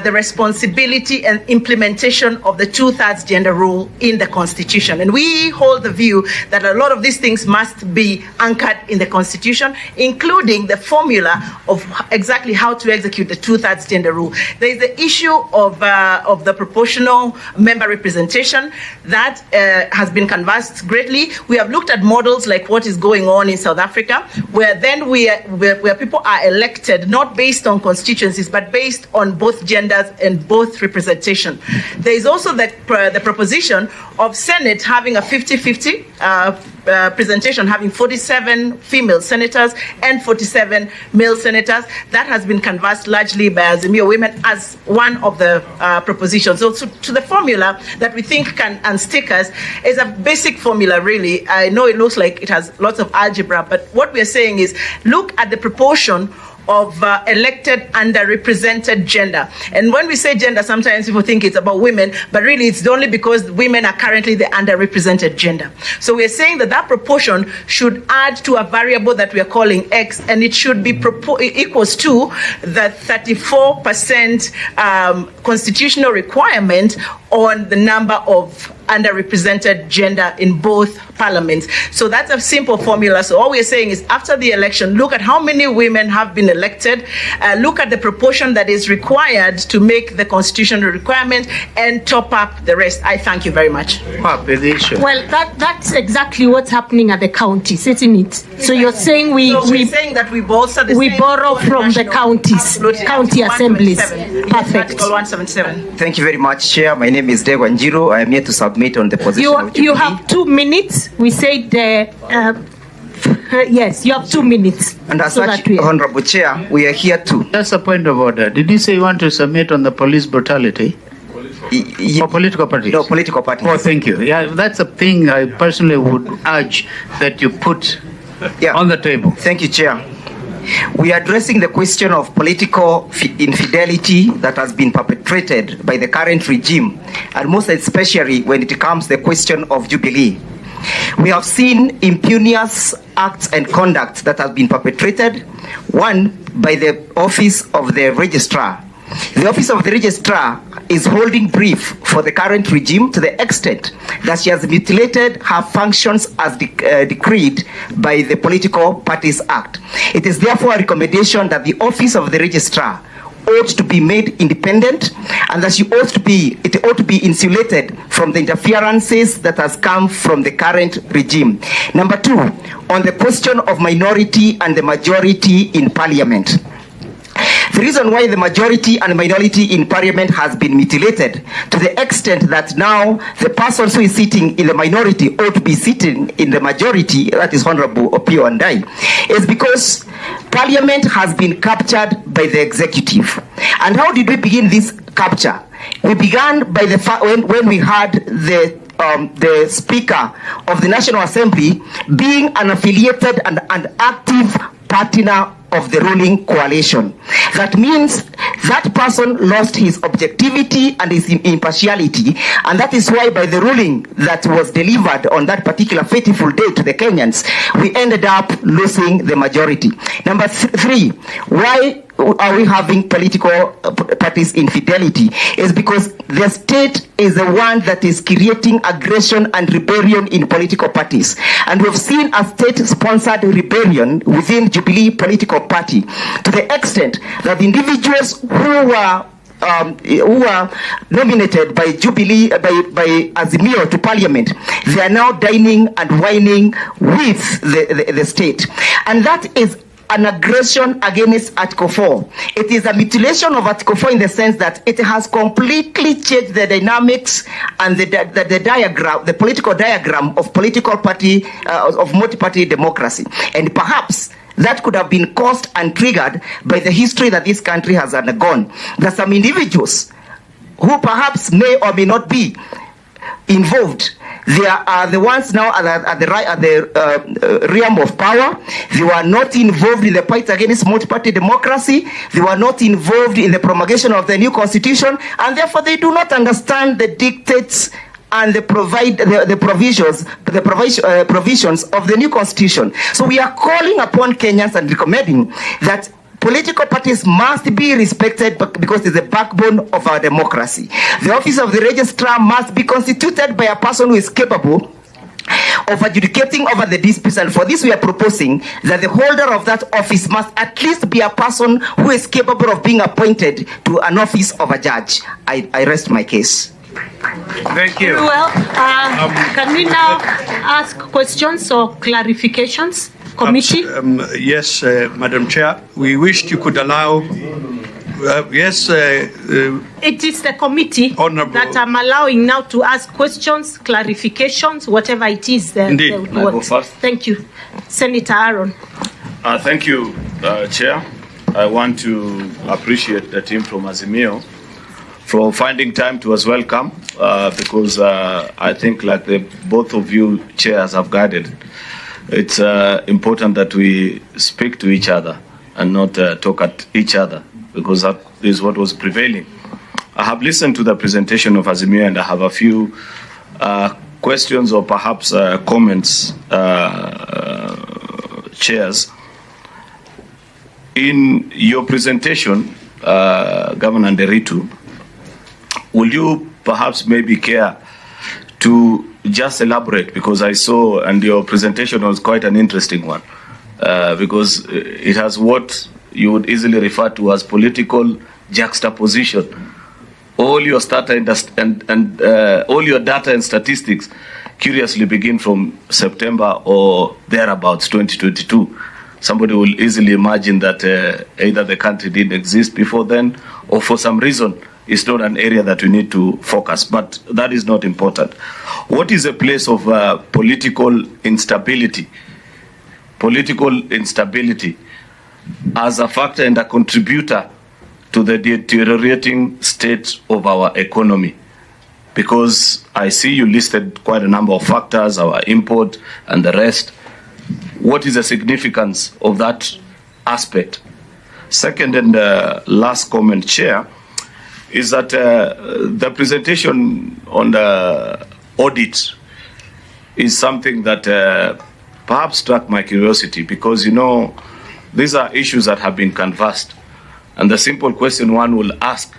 Speaker 4: the responsibility and implementation of the 2/3 gender rule in the Constitution, and we hold the view that a lot of these things must be anchored in the Constitution, including the formula of exactly how to execute the 2/3 gender rule. There is the issue of the proportional member representation that has been canvassed greatly. We have looked at models like what is going on in South Africa, where then where people are elected not based on constituencies but based on both genders and both representation. There is also the proposition of Senate having a 50-50 presentation, having 47 female senators and 47 male senators. That has been canvassed largely by Azimio women as one of the propositions. So to the formula that we think can unstick us is a basic formula, really. I know it looks like it has lots of algebra, but what we're saying is look at the proportion of elected underrepresented gender. And when we say gender, sometimes people think it's about women, but really it's only because women are currently the underrepresented gender. So we're saying that that proportion should add to a variable that we are calling X, and it should be equals to the 34% constitutional requirement on the number of underrepresented gender in both parliaments. So that's a simple formula. So all we're saying is after the election, look at how many women have been elected, look at the proportion that is required to make the constitutional requirement, and top up the rest. I thank you very much.
Speaker 1: Well, that's exactly what's happening at the counties, isn't it? So you're saying
Speaker 4: we're saying that we bolster the
Speaker 1: we borrow from the counties, county assemblies. Perfect.
Speaker 4: Article 177.
Speaker 8: Thank you very much, Chair. My name is Degwa Njiro. I am here to submit on the position of
Speaker 1: You
Speaker 8: Jubilee.
Speaker 1: have 2 minutes. We said, yes, you have 2 minutes.
Speaker 8: And as
Speaker 1: So
Speaker 8: such,
Speaker 1: that
Speaker 8: Honorable Chair, we are here to...
Speaker 3: That's a point of order. Did you say you want to submit on the police brutality? For political parties?
Speaker 8: No, political parties.
Speaker 3: Oh, thank you. Yeah, that's a thing I personally would urge that you put
Speaker 8: Yeah.
Speaker 3: On the table.
Speaker 8: Thank you, Chair. We are addressing the question of political infidelity that has been perpetrated by the current regime, and most especially when it comes to the question of Jubilee. We have seen impunious acts and conduct that have been perpetrated, one by the Office of the Registrar. The Office of the Registrar is holding brief for the current regime to the extent that she has mutilated her functions as decreed by the Political Parties Act. It is therefore a recommendation that the Office of the Registrar ought to be made independent, and that it ought to be insulated from the interferences that has come from the current regime. Number two, on the question of minority and the majority in Parliament. The reason why the majority and minority in Parliament has been mutilated to the extent that now the person who is sitting in the minority ought to be sitting in the majority, that is Honorable Opio Andai, is because Parliament has been captured by the executive. And how did we begin this capture? We began by the fact when we had the Speaker of the National Assembly being an affiliated and an active partner of the ruling coalition. That means that person lost his objectivity and his impartiality, and that is why by the ruling that was delivered on that particular fateful day to the Kenyans, we ended up losing the majority. Number three, why are we having political parties infidelity? Is because the state is the one that is creating aggression and rebellion in political parties, and we've seen a state-sponsored rebellion within Jubilee political party to the extent that the individuals who were nominated by Jubilee, by Azimio to Parliament, they are now dining and wining with the state, and that is an aggression against Article 4. It is a mutilation of Article 4 in the sense that it has completely changed the dynamics and the diagram, the political diagram of political party, of multi-party democracy. And perhaps that could have been caused and triggered by the history that this country has undergone. That some individuals who perhaps may or may not be involved, they are the ones now at the realm of power. They were not involved in the fight against multi-party democracy. They were not involved in the promulgation of the new constitution, and therefore they do not understand the dictates and the provisions of the new constitution. So we are calling upon Kenyans and recommending that political parties must be respected because it's the backbone of our democracy. The Office of the Registrar must be constituted by a person who is capable of adjudicating over the disputes, and for this we are proposing that the holder of that office must at least be a person who is capable of being appointed to an office of a judge. I rest my case.
Speaker 3: Thank you.
Speaker 1: Very well. Can we now ask questions or clarifications? Committee?
Speaker 2: Yes, Madam Chair. We wished you could allow. Yes.
Speaker 1: It is the committee
Speaker 2: Honorable.
Speaker 1: that I'm allowing now to ask questions, clarifications, whatever it is.
Speaker 2: Indeed.
Speaker 6: I go first.
Speaker 1: Thank you. Senator Aaron.
Speaker 6: Thank you, Chair. I want to appreciate the team from Azimio for finding time to as well come, because I think like both of you chairs have guided, it's important that we speak to each other and not talk at each other, because that is what was prevailing. I have listened to the presentation of Azimio, and I have a few questions or perhaps comments, chairs. In your presentation, Governor Nderitu, will you perhaps maybe care to just elaborate, because I saw, and your presentation was quite an interesting one, because it has what you would easily refer to as political juxtaposition. All your data and all your data and statistics curiously begin from September or thereabouts 2022. Somebody will easily imagine that either the country didn't exist before then, or for some reason it's not an area that we need to focus, but that is not important. What is a place of political instability? Political instability as a factor and a contributor to the deteriorating state of our economy? Because I see you listed quite a number of factors, our import and the rest. what is the significance of that aspect. Second and last comment, Chair, is that the presentation on the audit is something that perhaps struck my curiosity, because, you know, these are issues that have been canvassed. And the simple question one will ask,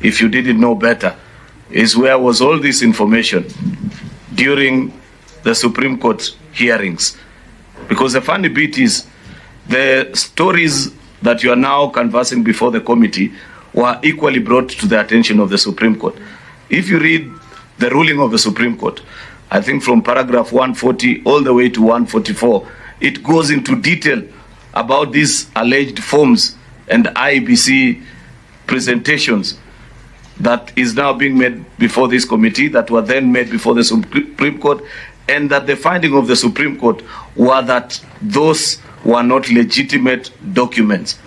Speaker 6: if you didn't know better, is where was all this information during the Supreme Court hearings? Because the funny bit is, the stories that you are now canvassing before the committee were equally brought to the attention of the Supreme Court. If you read the ruling of the Supreme Court, I think from paragraph 140 all the way to 144, it goes into detail about these alleged forms and IBC presentations that is now being made before this committee, that were then made before the Supreme Court, and that the finding of the Supreme Court were that those were not legitimate documents.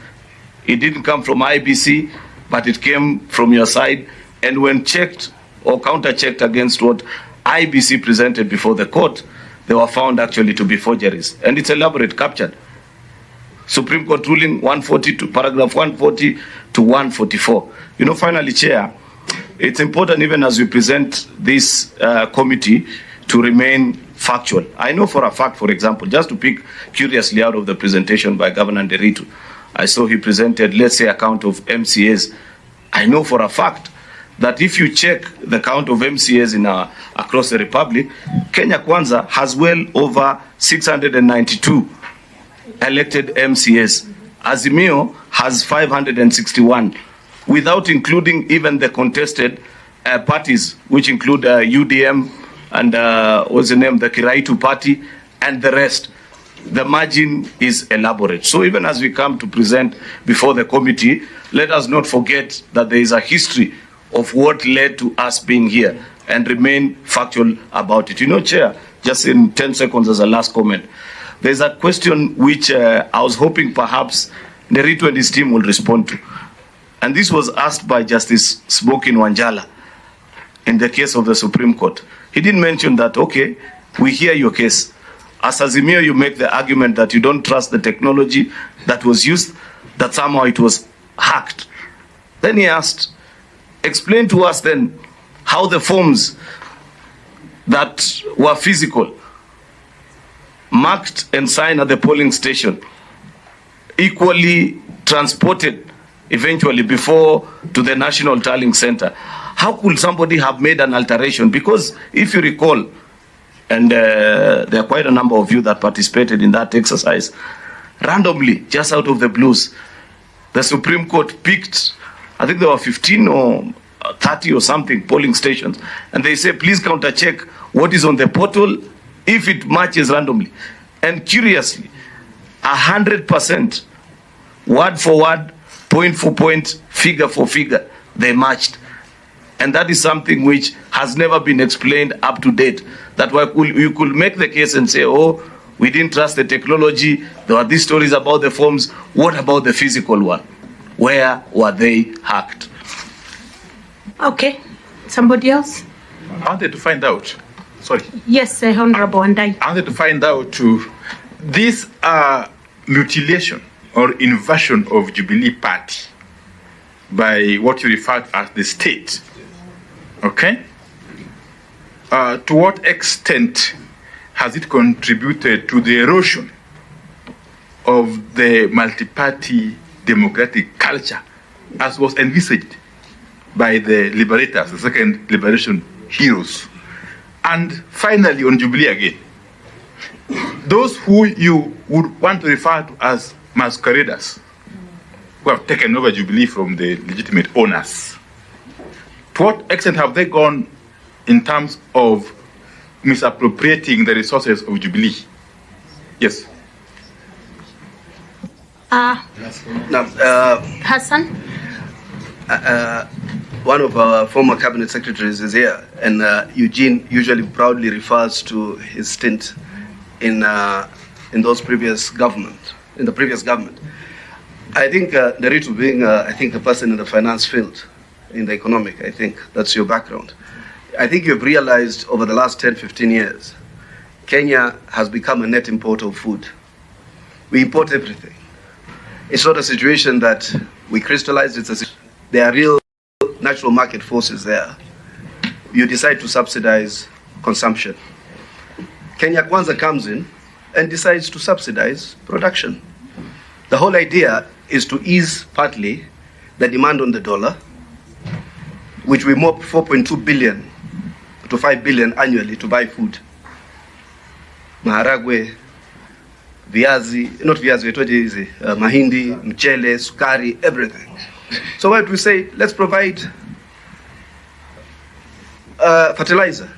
Speaker 6: It didn't come from IBC, but it came from your side, and when checked or counter-checked against what IBC presented before the court, they were found actually to be forgeries. And it's elaborate, captured. Supreme Court ruling 140 paragraph 140 to 144. You know, finally, Chair, it's important, even as we present this committee, to remain factual. I know for a fact, for example, just to pick curiously out of the presentation by Governor Nderitu, I saw he presented, let's say, a count of MCAs. I know for a fact that if you check the count of MCAs in across the Republic, Kenya Kwanza has well over 692 elected MCAs. Azimio has 561, without including even the contested parties, which include UDM and what's the name, the Kiraitu party, and the rest. The margin is elaborate. So even as we come to present before the committee, let us not forget that there is a history of what led to us being here, and remain factual about it. You know, Chair, just in 10 seconds as a last comment, there's a question which I was hoping perhaps Nderitu and his team will respond to. And this was asked by Justice Smokin Wanjala in the case of the Supreme Court. He didn't mention that, okay, we hear your case. As Azimio, you make the argument that you don't trust the technology that was used, that somehow it was hacked. Then he asked, explain to us then how the forms that were physical, marked and signed at the polling station, equally transported eventually before to the National Tallying Center. How could somebody have made an alteration? Because if you recall, and there are quite a number of you that participated in that exercise, randomly, just out of the blues, the Supreme Court picked, I think there were 15 or 30 or something polling stations, and they say, please counter check what is on the portal if it matches randomly. And curiously, 100%, word for word, point for point, figure for figure, they matched. And that is something which has never been explained up to date. That you could make the case and say, oh, we didn't trust the technology, there were these stories about the forms, what about the physical one? Where were they hacked?
Speaker 1: Okay, somebody else?
Speaker 9: I wanted to find out, sorry.
Speaker 1: Yes, Honorable Andai.
Speaker 9: I wanted to find out this mutilation or inversion of Jubilee Party by what you refer to as the state. Okay? To what extent has it contributed to the erosion of the multi-party democratic culture as was envisaged by the liberators, the second liberation heroes? And finally, on Jubilee again, those who you would want to refer to as masqueraders, who have taken over Jubilee from the legitimate owners, to what extent have they gone in terms of misappropriating the resources of Jubilee? Yes.
Speaker 1: Hassan?
Speaker 7: One of our former cabinet secretaries is here, and Eugene usually proudly refers to his stint in those previous government, in the previous government. I think Nderitu being, I think, a person in the finance field, in the economic, I think that's your background. I think you've realized over the last 10, 15 years, Kenya has become a net importer of food. We import everything. It's not a situation that we crystallize. There are real natural market forces there. You decide to subsidize consumption. Kenya Kwanza comes in and decides to subsidize production. The whole idea is to ease partly the demand on the dollar, which we mop 4.2 billion to 5 billion annually to buy food. Maharagwe, viazi, not viazi, mahindi, mchele, sukari, everything. So what we say, let's provide fertilizer.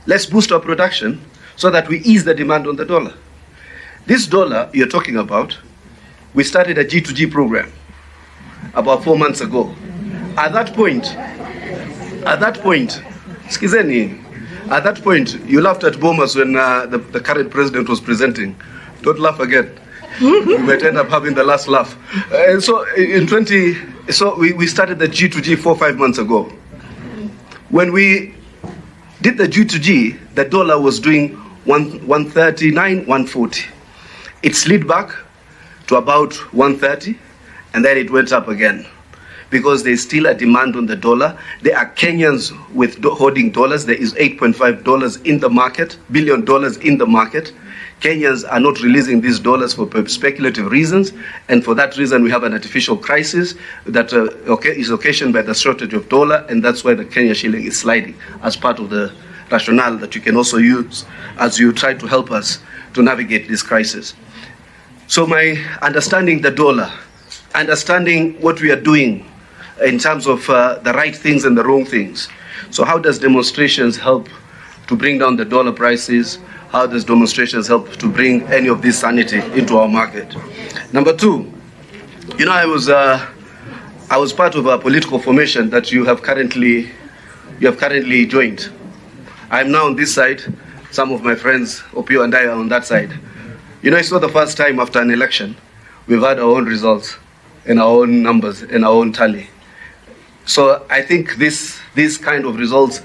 Speaker 7: Let's boost our production so that we ease the demand on the dollar. This dollar you're talking about, we started a G2G program about 4 months ago. At that point, skizeni, at that point, you laughed at Bomas when the current president was presenting. Don't laugh again. You might end up having the last laugh. So we started the G2G 4 or 5 months ago. When we did the G2G, the dollar was doing 139, 140. It slid back to about 130, and then it went up again. Because there's still a demand on the dollar. There are Kenyans holding dollars. There is $8.5 in the market, $billion in the market. Kenyans are not releasing these dollars for speculative reasons, and for that reason we have an artificial crisis that is occasioned by the shortage of dollar, and that's why the Kenya shilling is sliding as part of the rationale that you can also use as you try to help us to navigate this crisis. So my understanding the dollar, understanding what we are doing in terms of the right things and the wrong things. So how does demonstrations help to bring down the dollar prices? How does demonstrations help to bring any of this sanity into our market? Number two, you know, I was part of a political formation that you have currently joined. I'm now on this side. Some of my friends, Opio and I, are on that side. You know, it's not the first time after an election we've had our own results and our own numbers and our own tally. So I think these kind of results,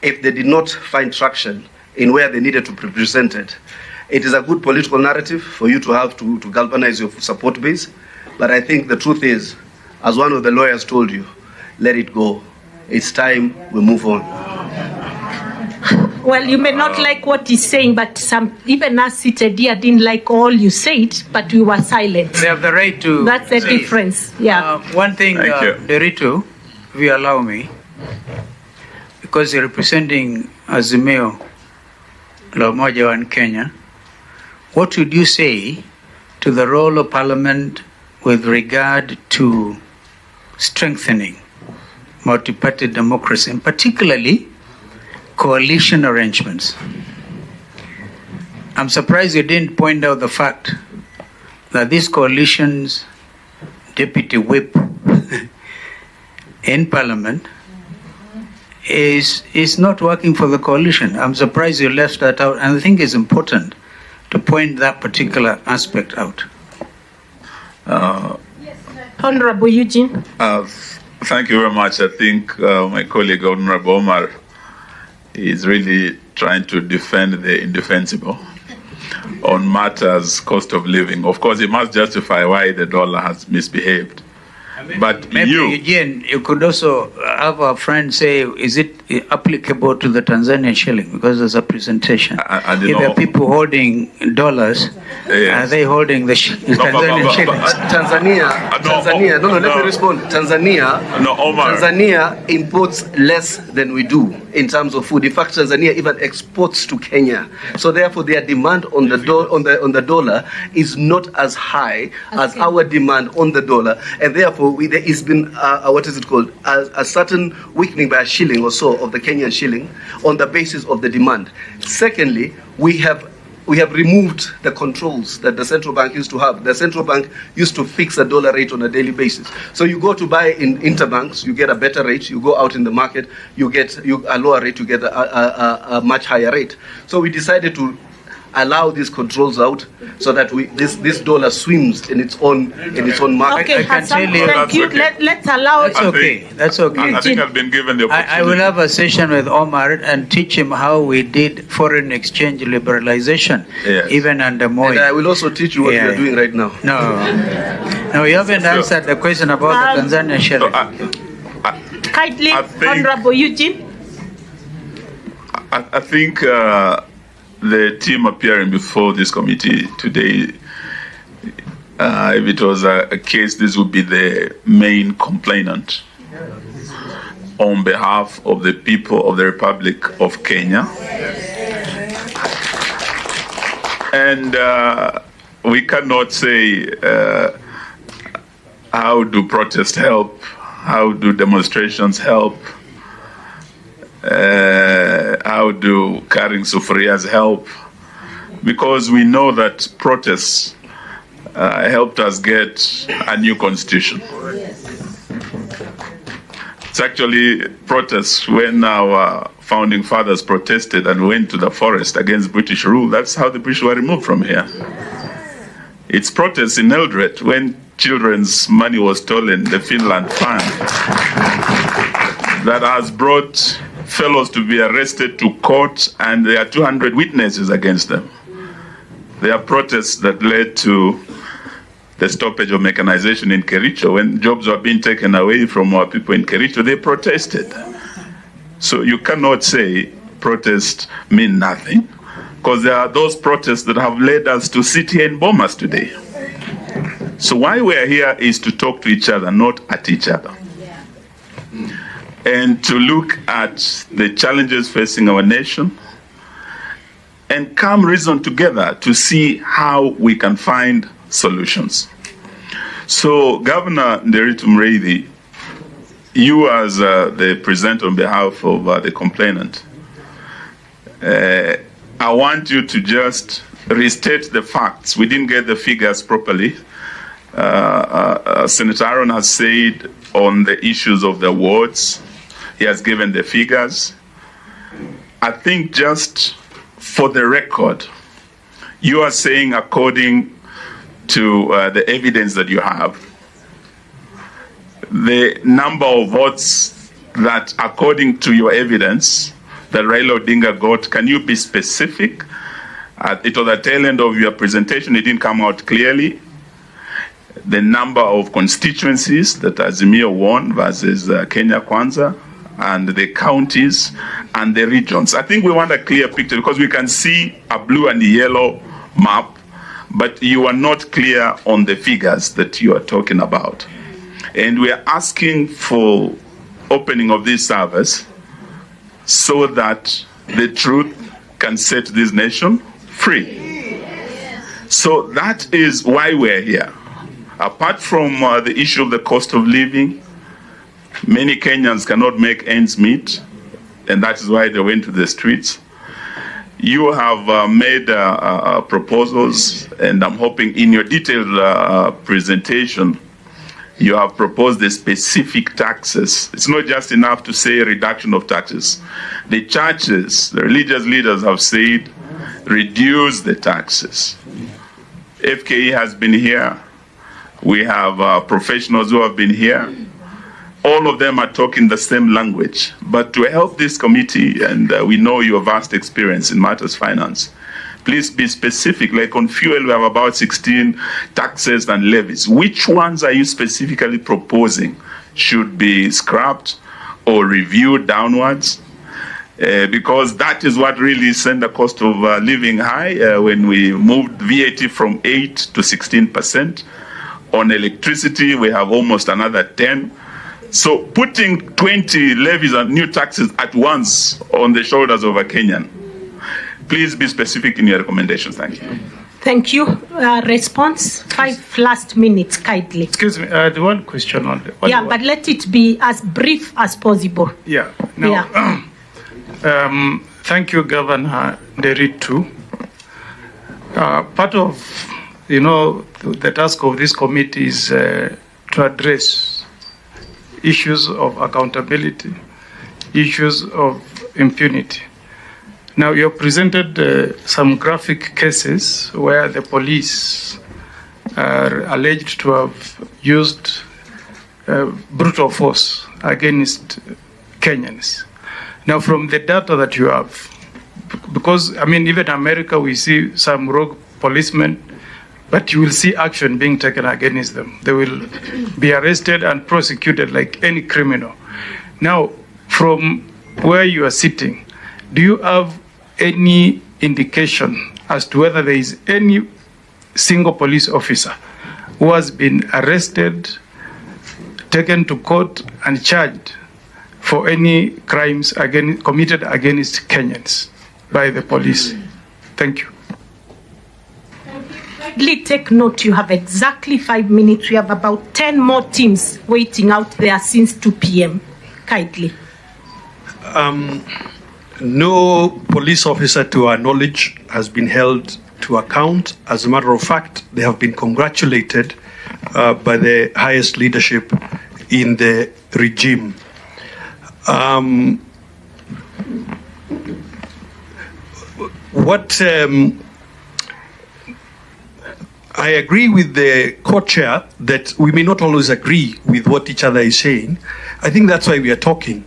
Speaker 7: if they did not find traction in where they needed to be presented, it is a good political narrative for you to have to galvanize your support base. But I think the truth is, as one of the lawyers told you, let it go. It's time we move on.
Speaker 1: Well, you may not like what he's saying, but even us seated here didn't like all you said, but we were silent.
Speaker 3: They have the right to.
Speaker 1: That's the difference. Yeah.
Speaker 3: One thing, Ruto, if you allow me, because you're representing Azimio, La Umoja in Kenya, what would you say to the role of Parliament with regard to strengthening multi-party democracy, and particularly coalition arrangements? I'm surprised you didn't point out the fact that these coalitions, deputy whip in Parliament, is not working for the coalition. I'm surprised you left that out, and I think it's important to point that particular aspect out.
Speaker 1: Honorable Eugene.
Speaker 9: Thank you very much. I think my colleague Honorable Omar is really trying to defend the indefensible on matters cost of living. Of course, he must justify why the dollar has misbehaved. But
Speaker 3: maybe Eugene, you could also have a friend say, is it applicable to the Tanzanian shilling? Because there's a presentation. If there are people holding dollars, yes, are they holding the Tanzanian shilling?
Speaker 7: Tanzania, let me respond. Tanzania imports less than we do in terms of food. In fact, Tanzania even exports to Kenya. So therefore, their demand on the dollar is not as high as our demand on the dollar, and therefore there has been a certain weakening by a shilling or so of the Kenyan shilling on the basis of the demand. Secondly, we have removed the controls that the central bank used to have. The central bank used to fix a dollar rate on a daily basis. So you go to buy in interbanks, you get a better rate. You go out in the market, you get a lower rate, you get a much higher rate. So we decided to allow these controls out so that this dollar swims in its own market.
Speaker 1: Okay,
Speaker 3: I can
Speaker 1: Hassan,
Speaker 3: tell you-
Speaker 1: thank you.
Speaker 9: Okay.
Speaker 1: Let's allow.
Speaker 3: That's okay. That's okay.
Speaker 9: I think I've been given the opportunity.
Speaker 3: I will have a session with Omar and teach him how we did foreign exchange liberalization,
Speaker 9: Yes.
Speaker 3: even under Moi.
Speaker 7: And I will also teach you what
Speaker 3: Yeah.
Speaker 7: we are doing right now.
Speaker 3: No, you haven't answered the question about the Tanzania
Speaker 9: So,
Speaker 3: shilling.
Speaker 1: Kindly,
Speaker 9: I think-
Speaker 1: Honorable Eugene.
Speaker 9: I think the team appearing before this committee today, if it was a case, this would be the main complainant on behalf of the people of the Republic of Kenya. And we cannot say how do protests help, how do demonstrations help, how do carrying sufurias help, because we know that protests helped us get a new constitution. It's actually protests when our founding fathers protested and went to the forest against British rule. That's how the British were removed from here. It's protests in Eldoret when children's money was stolen, the Finland Fund, that has brought fellows to be arrested to court, and there are 200 witnesses against them. There are protests that led to the stoppage of mechanization in Kericho. When jobs were being taken away from our people in Kericho, they protested. So you cannot say protests mean nothing, because there are those protests that have led us to sit here in Bomas today. So why we are here is to talk to each other, not at each other. And to look at the challenges facing our nation and come reason together to see how we can find solutions. So Governor Nderitu Mreithi, you as the presenter on behalf of the complainant, I want you to just restate the facts. We didn't get the figures properly. Senator Aaron has said on the issues of the awards, he has given the figures. I think just for the record, you are saying according to the evidence that you have, the number of votes that according to your evidence that Raila Odinga got, can you be specific? It was the tail end of your presentation, it didn't come out clearly. The number of constituencies that Azimio won versus Kenya Kwanza, and the counties and the regions. I think we want a clear picture because we can see a blue and yellow map, but you are not clear on the figures that you are talking about. And we are asking for opening of this service so that the truth can set this nation free. So that is why we're here. Apart from the issue of the cost of living, many Kenyans cannot make ends meet, and that is why they went to the streets. You have made proposals, and I'm hoping in your detailed presentation, you have proposed the specific taxes. It's not just enough to say reduction of taxes. The churches, the religious leaders have said, reduce the taxes. FKE has been here. We have professionals who have been here. All of them are talking the same language. But to help this committee, and we know your vast experience in matters finance, please be specific. Like on fuel, we have about 16 taxes and levies. Which ones are you specifically proposing should be scrapped or reviewed downwards? Because that is what really sent the cost of living high when we moved VAT from 8 to 16%. On electricity, we have almost another 10. So putting 20 levies and new taxes at once on the shoulders of a Kenyan. Please be specific in your recommendations. Thank you.
Speaker 1: Thank you. Response, 5 last minutes, kindly.
Speaker 10: Excuse me, the one question on the...
Speaker 1: Yeah, but let it be as brief as possible.
Speaker 10: Yeah. Now, thank you, Governor Nderitu. Part of, the task of this committee is to address issues of accountability, issues of impunity. Now, you have presented some graphic cases where the police are alleged to have used brutal force against Kenyans. Now, from the data that you have, because, I mean, even in America, we see some rogue policemen, but you will see action being taken against them. They will be arrested and prosecuted like any criminal. Now, from where you are sitting, do you have any indication as to whether there is any single police officer who has been arrested, taken to court, and charged for any crimes committed against Kenyans by the police? Thank you.
Speaker 1: Kindly take note, you have exactly 5 minutes. We have about 10 more teams waiting out there since 2 p.m. Kindly.
Speaker 2: No police officer, to our knowledge, has been held to account. As a matter of fact, they have been congratulated by the highest leadership in the regime. I agree with the co-chair that we may not always agree with what each other is saying. I think that's why we are talking.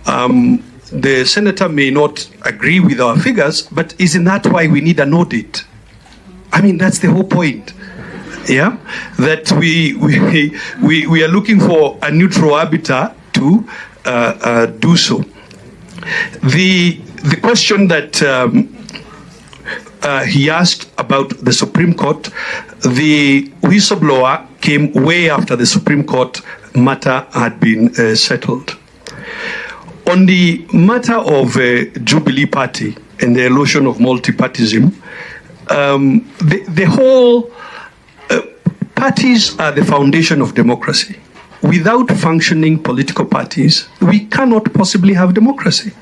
Speaker 2: The senator may not agree with our figures, but isn't that why we need an audit? I mean, that's the whole point. Yeah, that we are looking for a neutral arbiter to do so. The question that he asked about the Supreme Court, the whistleblower came way after the Supreme Court matter had been settled. On the matter of Jubilee Party and the illusion of multipartyism, the whole parties are the foundation of democracy. Without functioning political parties, we cannot possibly have democracy.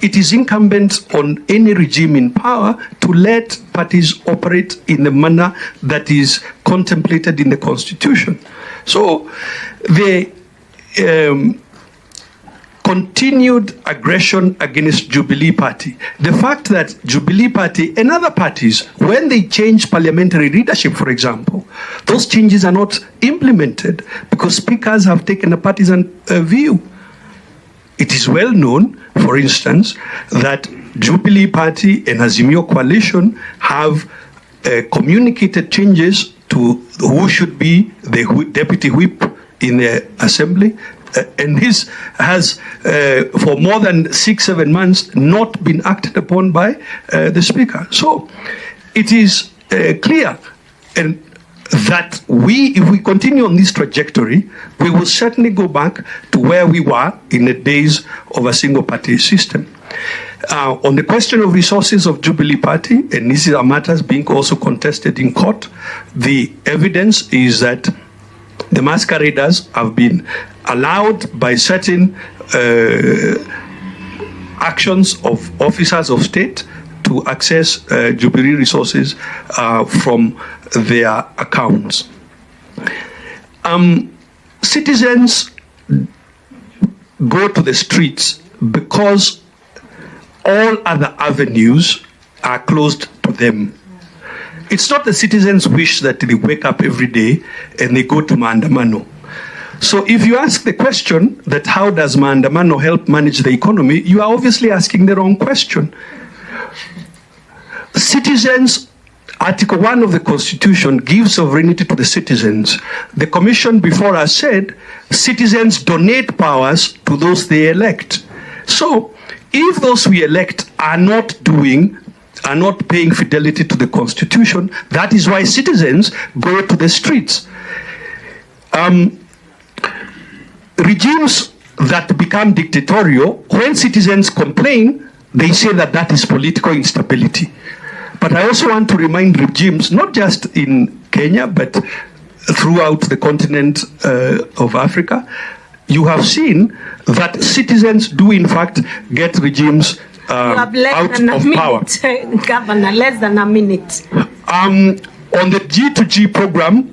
Speaker 2: It is incumbent on any regime in power to let parties operate in the manner that is contemplated in the Constitution. So the continued aggression against Jubilee Party, the fact that Jubilee Party and other parties, when they change parliamentary leadership, for example, those changes are not implemented because speakers have taken a partisan view. It is well known, for instance, that Jubilee Party and Azimio coalition have communicated changes to who should be the deputy whip in the assembly. And this has, for more than 6-7 months, not been acted upon by the Speaker. So it is clear and that if we continue on this trajectory, we will certainly go back to where we were in the days of a single-party system. On the question of resources of Jubilee Party, and these are matters being also contested in court, the evidence is that the masqueraders have been allowed by certain actions of officers of state to access Jubilee resources from their accounts. Citizens go to the streets because all other avenues are closed to them. It's not the citizens' wish that they wake up every day and they go to maandamano. So if you ask the question that how does maandamano help manage the economy, you are obviously asking the wrong question. Citizens, Article 1 of the Constitution gives sovereignty to the citizens. The Commission before us said citizens donate powers to those they elect. So if those we elect are not paying fidelity to the Constitution, that is why citizens go to the streets. Regimes that become dictatorial, when citizens complain, they say that that is political instability. But I also want to remind regimes, not just in Kenya, but throughout the continent of Africa, you have seen that citizens do in fact get regimes out of power.
Speaker 1: Governor, less than a minute.
Speaker 2: On the G2G program,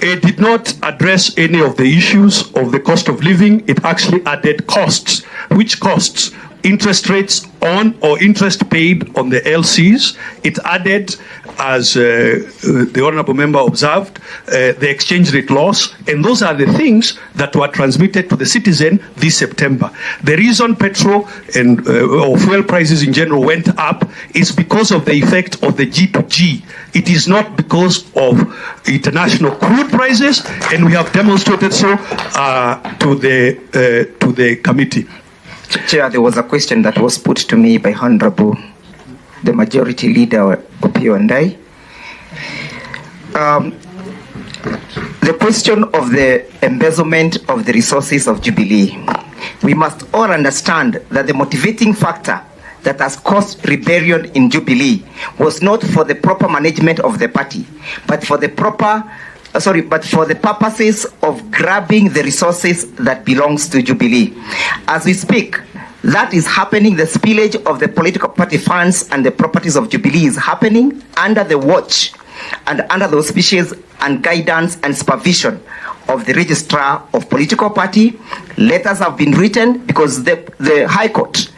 Speaker 2: it did not address any of the issues of the cost of living. It actually added costs. Which costs? interest rates on or interest paid on the LCs. It added, as the honorable member observed, the exchange rate loss, and those are the things that were transmitted to the citizen this September. The reason petrol and or fuel prices in general went up is because of the effect of the G2G. It is not because of international crude prices, and we have demonstrated so to the committee.
Speaker 8: Chair, there was a question that was put to me by Honorable the Majority Leader Opiyo Ndai. The question of the embezzlement of the resources of Jubilee. We must all understand that the motivating factor that has caused rebellion in Jubilee was not for the proper management of the party, but for the purposes of grabbing the resources that belongs to Jubilee. As we speak, that is happening. The spillage of the political party funds and the properties of Jubilee is happening under the watch and under the auspices and guidance and supervision of the registrar of political party. Letters have been written because the High Court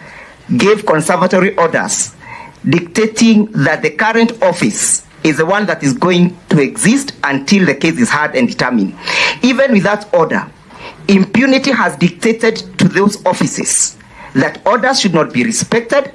Speaker 8: gave conservatory orders dictating that the current office is the one that is going to exist until the case is heard and determined. Even with that order, impunity has dictated to those offices that orders should not be respected,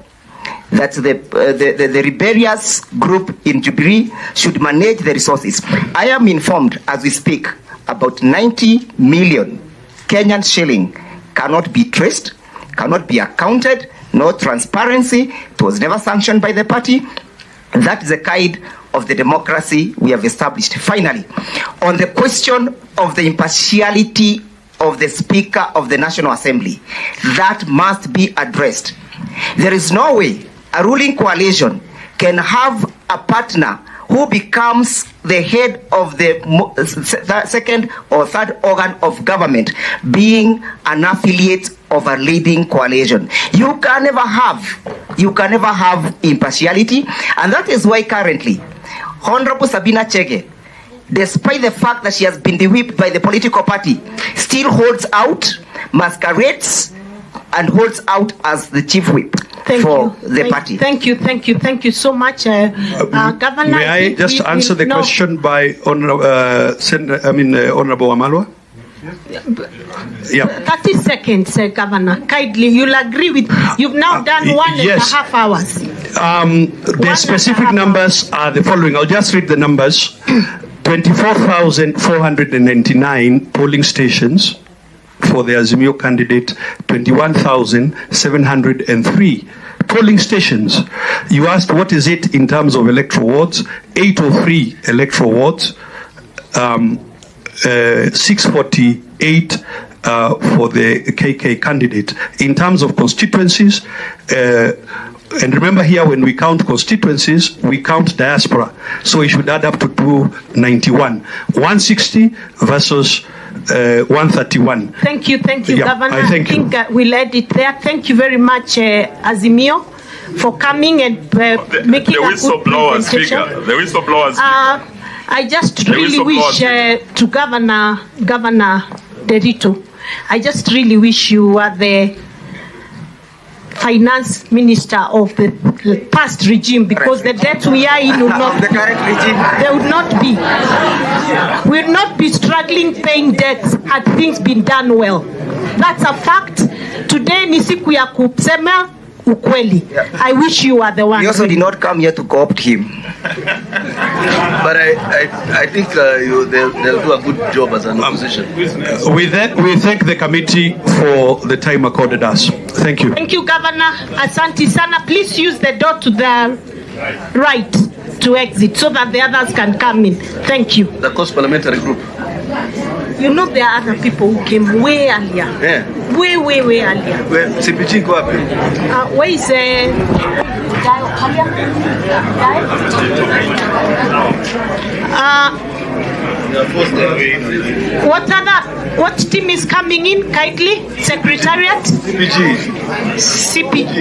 Speaker 8: that the rebellious group in Jubilee should manage the resources. I am informed as we speak about 90 million Kenyan shilling cannot be traced, cannot be accounted, no transparency. It was never sanctioned by the party. That is the kind of the democracy we have established. Finally, on the question of the impartiality of the Speaker of the National Assembly, that must be addressed. There is no way a ruling coalition can have a partner who becomes the head of the second or third organ of government being an affiliate of a leading coalition. You can never have impartiality, and that is why currently Honorable Sabina Chege, despite the fact that she has been whipped by the political party, still holds out, masquerades, and holds out as the chief whip the party.
Speaker 1: Thank you so much, Governor.
Speaker 2: May I just answer the question by Honorable Wamalwa? Yeah.
Speaker 1: 30 seconds, Governor. Kindly, you'll agree with. You've now done 1.5 hours.
Speaker 2: The specific numbers are the following. I'll just read the numbers. 24,499 polling stations for the Azimio candidate, 21,703 polling stations. You asked what is it in terms of electoral wards? 803 electoral wards, 648 for the KK candidate. In terms of constituencies, and remember here, when we count constituencies, we count diaspora. So it should add up to 291. 160 versus 131.
Speaker 1: Thank you,
Speaker 2: Yeah,
Speaker 1: Governor.
Speaker 2: I think
Speaker 1: we'll end it there. Thank you very much, Azimio, for coming and making a good presentation.
Speaker 9: The whistleblower speaker.
Speaker 1: I just really wish to Governor Derito, I just really wish you were the finance minister of the past regime, because the debt we are in will not
Speaker 8: the current regime.
Speaker 1: There would not be. We would not be struggling paying debts had things been done well. That's a fact. Today ni siku ya kusema ukweli. I wish you were the one.
Speaker 8: We also did not come here to co-opt him.
Speaker 7: But I think they'll do a good job as an opposition.
Speaker 2: We thank the committee for the time accorded us. Thank you.
Speaker 1: Thank you, Governor. Asante sana. Please use the door to the right to exit so that the others can come in. Thank you.
Speaker 7: The Coast Parliamentary Group.
Speaker 1: You know there are other people who came way earlier.
Speaker 7: Yeah.
Speaker 1: Way earlier.
Speaker 7: Where CPG go up?
Speaker 1: Where is what team is coming in kindly? Secretariat? CPG.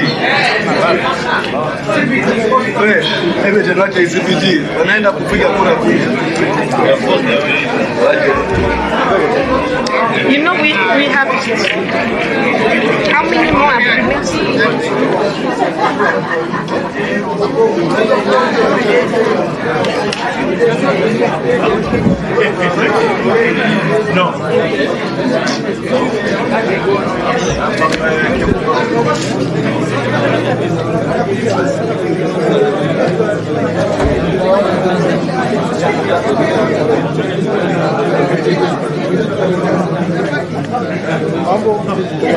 Speaker 1: You know we have how many more appointments?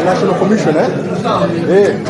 Speaker 11: National Commission, eh?